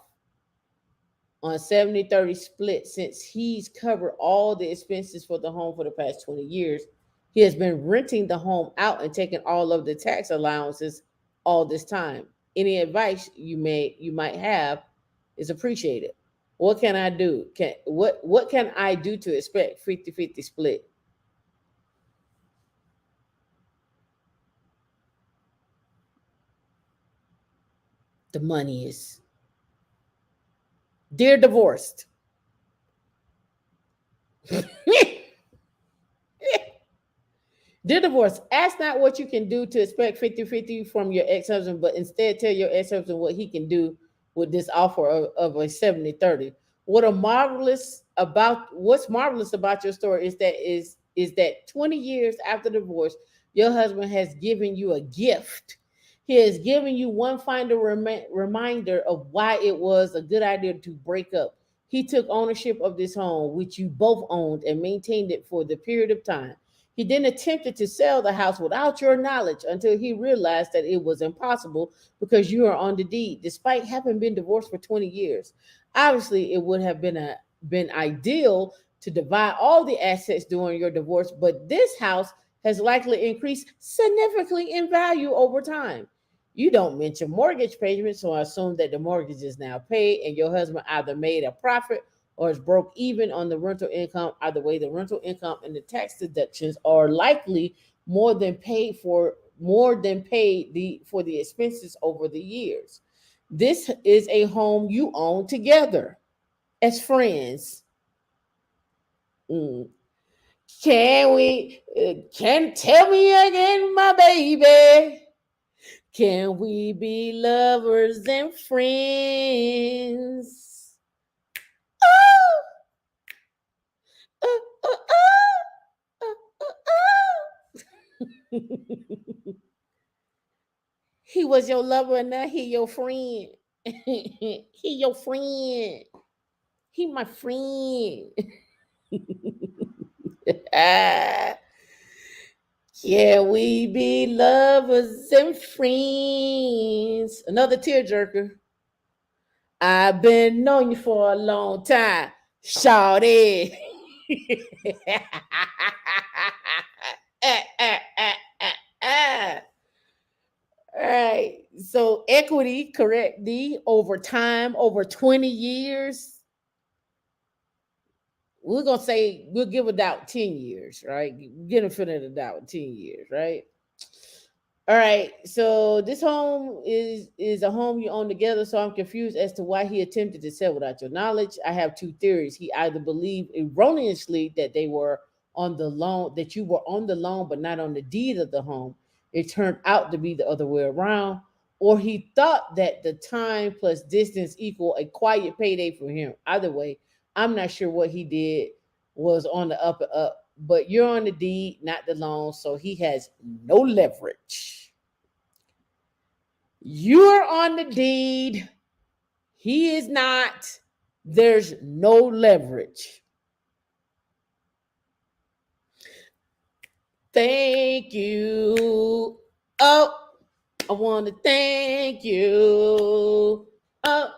on 70-30 split since he's covered all the expenses for the home for the past 20 years. He has been renting the home out and taking all of the tax allowances all this time. Any advice you might have is appreciated. What can I do? What can I do to expect 50-50 split? The money is. Dear divorced. Dear divorce, ask not what you can do to expect 50-50 from your ex-husband, but instead tell your ex-husband what he can do with this offer of a 70-30. What's marvelous about your story is that 20 years after divorce, your husband has given you a gift. He has given you one final reminder of why it was a good idea to break up. He took ownership of this home, which you both owned, and maintained it for the period of time. He then attempted to sell the house without your knowledge until he realized that it was impossible because you are on the deed, despite having been divorced for 20 years. Obviously, it would have been ideal to divide all the assets during your divorce, but this house has likely increased significantly in value over time. You don't mention mortgage payments, so I assume that the mortgage is now paid and your husband either made a profit or is broke even on the rental income. Either way, the rental income and the tax deductions are likely more than paid for the expenses over the years. This is a home you own together as friends. Mm. Can tell me again, my baby? Can we be lovers and friends? Oh, oh, oh, oh, oh, oh. He was your lover and now he your friend. He your friend. He my friend. Can we be lovers and friends? Another tearjerker. I've been knowing you for a long time, shawty. All right. So equity, correct, D, over time, over 20 years. We're gonna say we'll give a doubt 10 years, right? Get a fit of the doubt 10 years, right? All right, so this home is a home you own together. So I'm confused as to why he attempted to sell without your knowledge. I have two theories. He either believed erroneously that they were on the loan, that you were on the loan, but not on the deed of the home. It turned out to be the other way around, or he thought that the time plus distance equal a quiet payday for him. Either way, I'm not sure what he did was on the up and up, but you're on the deed, not the loan, so he has no leverage. You're on the deed. He is not. There's no leverage. Thank you. Oh, I want to thank you. Oh,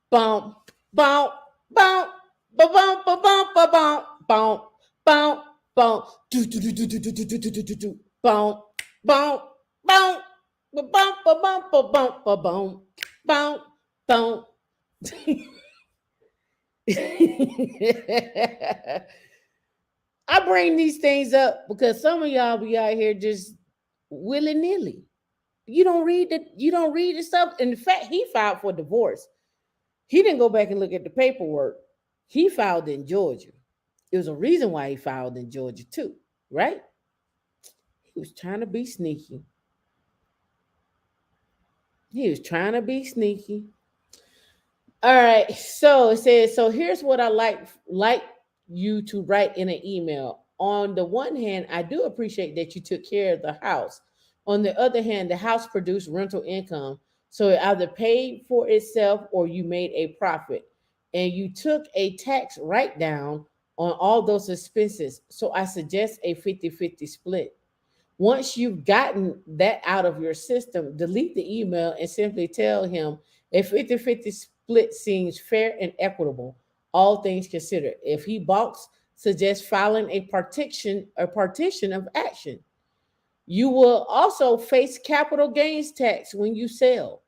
bump, bump, bump, ba bump, ba bump, ba bump, bump, bump, bump, do do do do do do do do do do do do, bump, bump, bump, ba bump, ba bump, ba bump, ba bump, bump, bump. I bring these things up because some of y'all be out here just willy nilly. You don't read the stuff. In fact, he filed for divorce. He didn't go back and look at the paperwork. He filed in Georgia. There was a reason why he filed in Georgia too, right? He was trying to be sneaky. He was trying to be sneaky. All right. So it says, so here's what I like you to write in an email. On the one hand, I do appreciate that you took care of the house. On the other hand, the house produced rental income. So it either paid for itself or you made a profit. And you took a tax write down on all those expenses. So I suggest a 50-50 split. Once you've gotten that out of your system, delete the email and simply tell him a 50-50 split seems fair and equitable, all things considered. If he balks, suggest filing a partition of action. You will also face capital gains tax when you sell.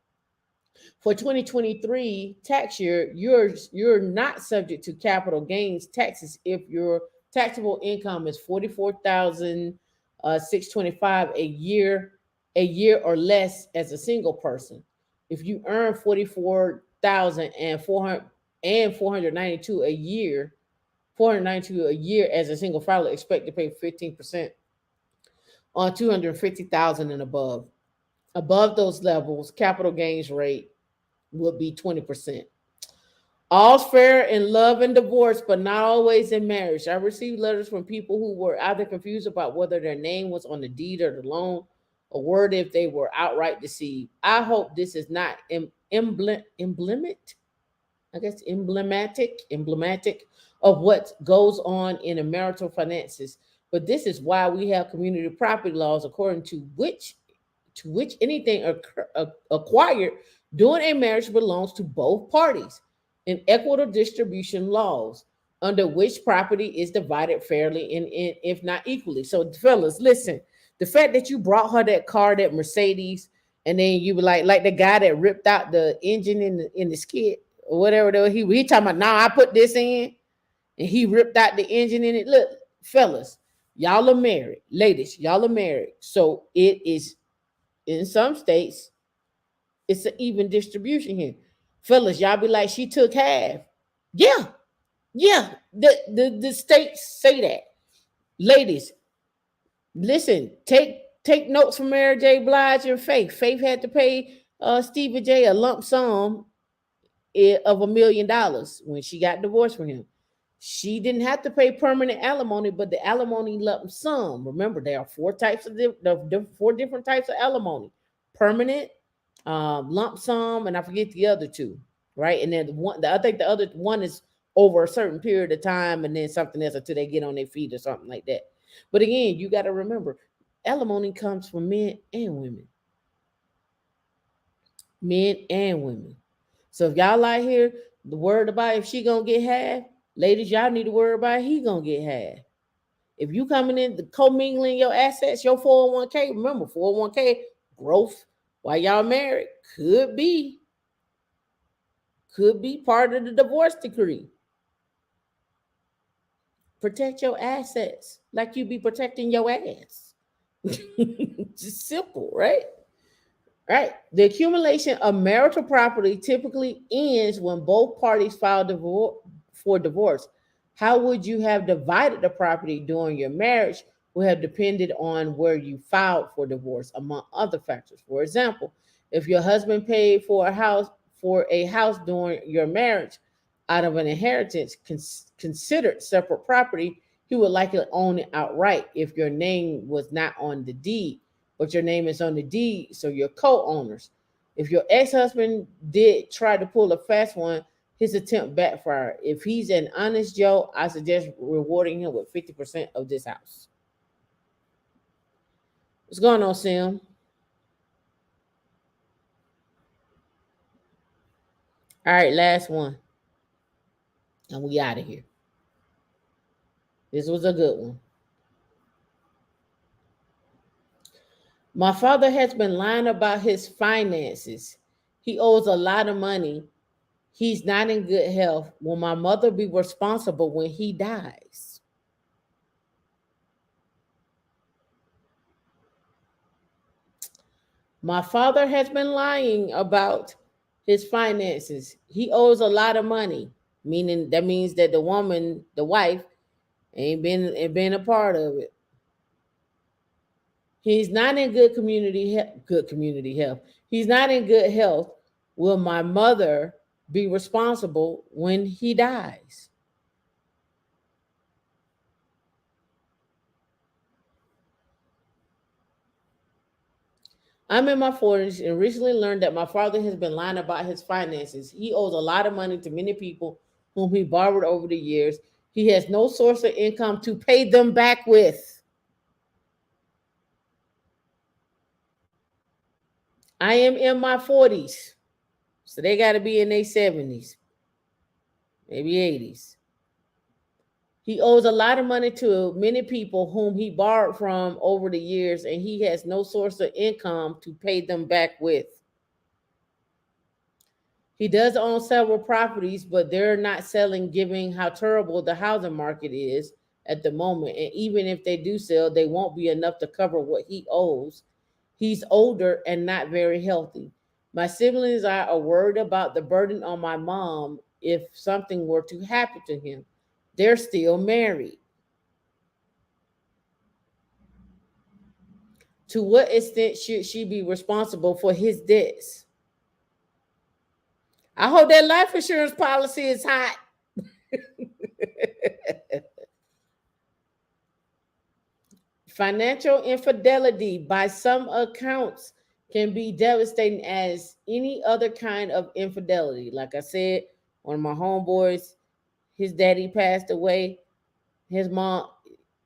For 2023 tax year, you're not subject to capital gains taxes if your taxable income is 44,625 a year or less as a single person. If you earn 44,400 and 492 a year, 492 a year as a single filer, expect to pay 15% on 250,000 and above. Above those levels, capital gains rate would be 20%. All's fair in love and divorce, but not always in marriage. I received letters from people who were either confused about whether their name was on the deed or the loan, or word if they were outright deceived. I hope this is not emblematic of what goes on in the marital finances. But this is why we have community property laws, according to which anything acquired during a marriage belongs to both parties, and equitable distribution laws under which property is divided fairly and if not equally. So, fellas, listen: the fact that you brought her that car, that Mercedes, and then you were like the guy that ripped out the engine in the skid or whatever. He talking about, now I put this in, and he ripped out the engine in it. Look, fellas, y'all are married. Ladies, y'all are married. So it is, in some states, it's an even distribution here. Fellas, y'all be like, she took half. Yeah, yeah. The states say that. Ladies, listen, take notes from Mary J. Blige and Faith. Faith had to pay Stevie J a lump sum of $1 million when she got divorced from him. She didn't have to pay permanent alimony, but the alimony lump sum. Remember, there are four different types of alimony: permanent, lump sum, and I forget the other two. Right, and then I think the other one is over a certain period of time, and then something else until they get on their feet or something like that. But again, you got to remember, alimony comes from men and women. So if y'all out here the worried about if she gonna get half, ladies, y'all need to worry about he gonna get half. If you coming in the commingling your assets, your 401k, remember 401k growth while y'all married could be part of the divorce decree. Protect your assets like you be protecting your ass. Just simple, right? Right. The accumulation of marital property typically ends when both parties file for divorce. How would you have divided the property during your marriage will have depended on where you filed for divorce, among other factors. For example, if your husband paid for a house during your marriage out of an inheritance considered separate property, he would likely own it outright if your name was not on the deed. but your name is on the deed, so you're co-owners. If your ex-husband did try to pull a fast one, his attempt backfired. If he's an honest Joe, I suggest rewarding him with 50% of this house. What's going on, Sim? All right, last one. And we out of here. This was a good one. My father has been lying about his finances. He owes a lot of money. He's not in good health. Will my mother be responsible when he dies? My father has been lying about his finances. He owes a lot of money, meaning that means that the woman, the wife, ain't been a part of it. He's not in good community health. He's not in good health. Will my mother be responsible when he dies? I'm in my 40s and recently learned that my father has been lying about his finances. He owes a lot of money to many people whom he borrowed over the years. He has no source of income to pay them back with. I am in my 40s, so they got to be in their 70s, maybe 80s. He owes a lot of money to many people whom he borrowed from over the years, and he has no source of income to pay them back with. He does own several properties, but they're not selling, given how terrible the housing market is at the moment. And even if they do sell, they won't be enough to cover what he owes. He's older and not very healthy. My siblings are worried about the burden on my mom if something were to happen to him. They're still married. To what extent should she be responsible for his debts? I hope that life insurance policy is hot. Financial infidelity, by some accounts, can be devastating as any other kind of infidelity. Like I said, one of my homeboys, his daddy passed away. His mom,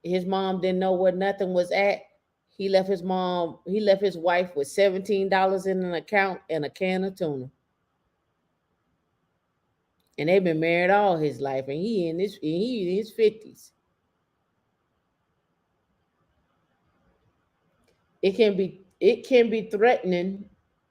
his mom didn't know where nothing was at. He left his wife with $17 in an account and a can of tuna. And they've been married all his life, and he in his 50s. It can be threatening,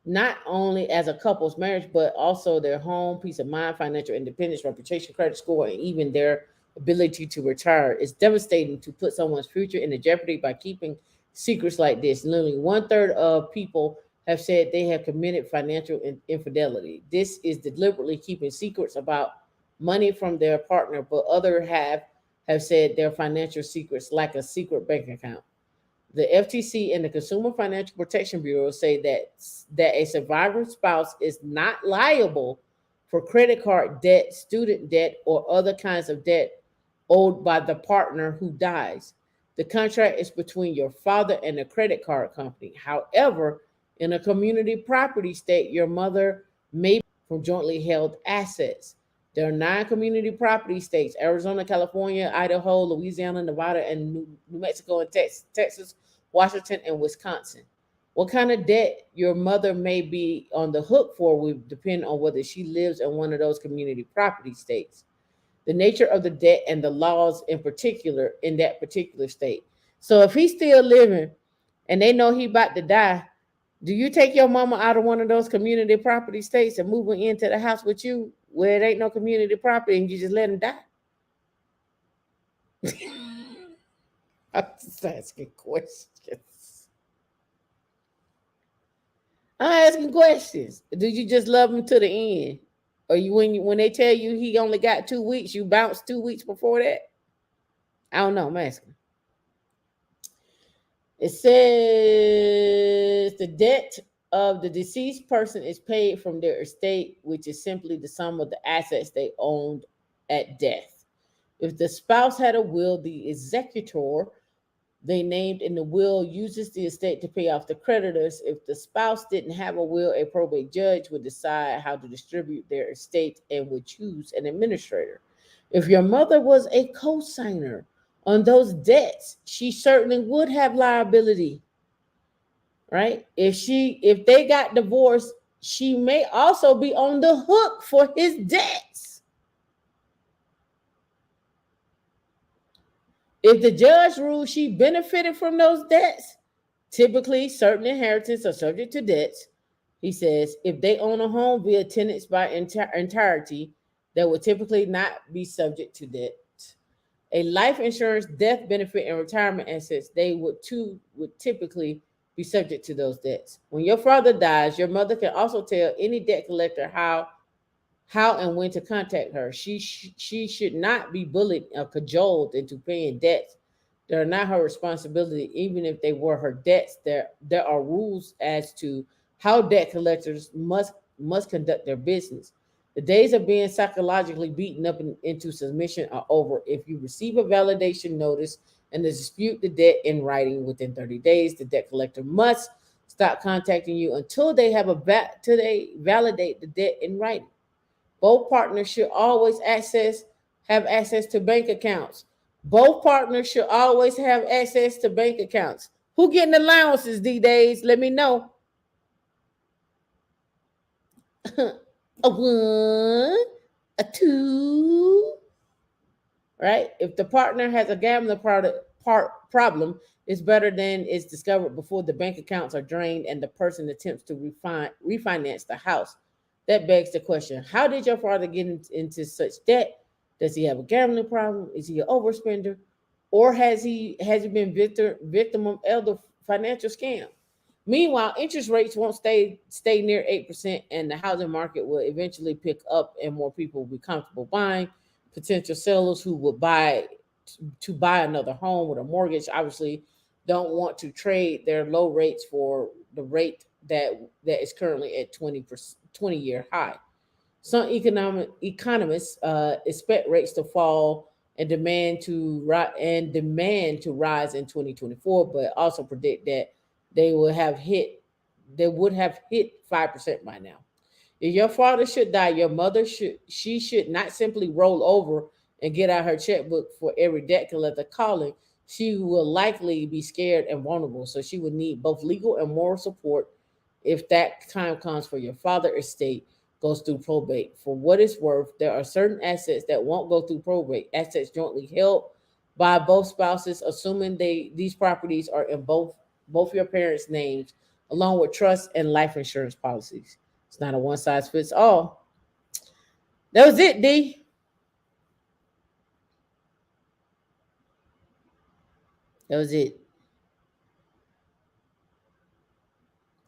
not only as a couple's marriage, but also their home, peace of mind, financial independence, reputation, credit score, and even their ability to retire. It's devastating to put someone's future into jeopardy by keeping secrets like this. Literally, one third of people have said they have committed financial infidelity. This is deliberately keeping secrets about money from their partner, but others have said their financial secrets, like a secret bank account. The FTC and the Consumer Financial Protection Bureau say that a survivor spouse is not liable for credit card debt, student debt, or other kinds of debt owed by the partner who dies. The contract is between your father and the credit card company. However, in a community property state, your mother may be from jointly held assets. There are 9 community property states: Arizona, California, Idaho, Louisiana, Nevada, and New Mexico, and Texas, Washington, and Wisconsin. What kind of debt your mother may be on the hook for will depend on whether she lives in one of those community property states, the nature of the debt, and the laws in particular in that particular state. So if he's still living and they know he about to die, do you take your mama out of one of those community property states and move her into the house with you where it ain't no community property and you just let him die? I'm just asking questions. I'm asking questions. Do you just love him to the end? Or when they tell you he only got 2 weeks, you bounce 2 weeks before that? I don't know. I'm asking. It says the debt of the deceased person is paid from their estate, which is simply the sum of the assets they owned at death. If the spouse had a will, the executor they named in the will uses the estate to pay off the creditors. If the spouse didn't have a will, a probate judge would decide how to distribute their estate and would choose an administrator. If your mother was a co-signer on those debts, she certainly would have liability, right? If they got divorced, she may also be on the hook for his debts. If the judge rules she benefited from those debts, typically certain inheritance are subject to debts. He says if they own a home via tenants by entirety, that would typically not be subject to debt. A life insurance, death benefit, and retirement assets, they would typically be subject to those debts. When your father dies, your mother can also tell any debt collector how and when to contact her. She should not be bullied or cajoled into paying debts that are not her responsibility, even if they were her debts. There are rules as to how debt collectors must conduct their business. The days of being psychologically beaten up into submission are over. If you receive a validation notice and dispute the debt in writing within 30 days, the debt collector must stop contacting you until they validate the debt in writing. Both partners should always have access to bank accounts. Both partners should always have access to bank accounts. Who getting allowances these days? Let me know. A one, a two, right? If the partner has a gambling problem, it's better than it's discovered before the bank accounts are drained and the person attempts to refinance the house. That begs the question: how did your father get into such debt? Does he have a gambling problem? Is he an overspender, or has he been victim of elder financial scam? Meanwhile, interest rates won't stay near 8%, and the housing market will eventually pick up, and more people will be comfortable buying. Potential sellers who would buy another home with a mortgage obviously don't want to trade their low rates for the rate that is currently at 20-year high. Some economists expect rates to fall and demand to rise in 2024, but also predict that they will have hit they would have hit 5% by now. If your father should die, your mother should not simply roll over and get out her checkbook for every debt collector calling. She will likely be scared and vulnerable, so she would need both legal and moral support if that time comes for your father estate goes through probate. For what it's worth, there are certain assets that won't go through probate. Assets jointly held by both spouses, assuming these properties are in both your parents' names, along with trust and life insurance policies. It's not a one size fits all. That was it, D. That was it.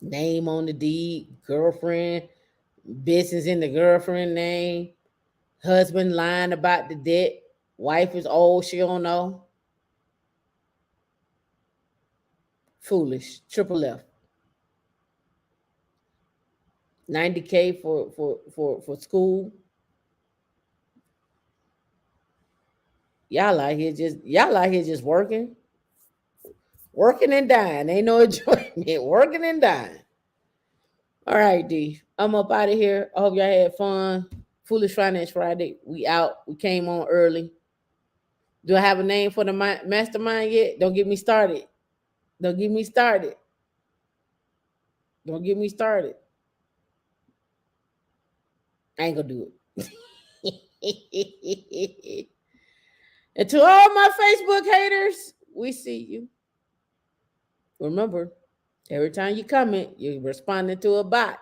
Name on the deed, girlfriend, business in the girlfriend name, husband lying about the debt, wife is old, she don't know. Foolish. Triple F. 90K for school. Y'all out here just working and dying. Ain't no enjoyment. Working and dying. All right, D. I'm up out of here. I hope y'all had fun. Foolish Finance Friday. We out. We came on early. Do I have a name for the mastermind yet? Don't get me started. Don't get me started. Don't get me started. I ain't gonna do it. And to all my Facebook haters, we see you. Remember, every time you comment, you're responding to a bot.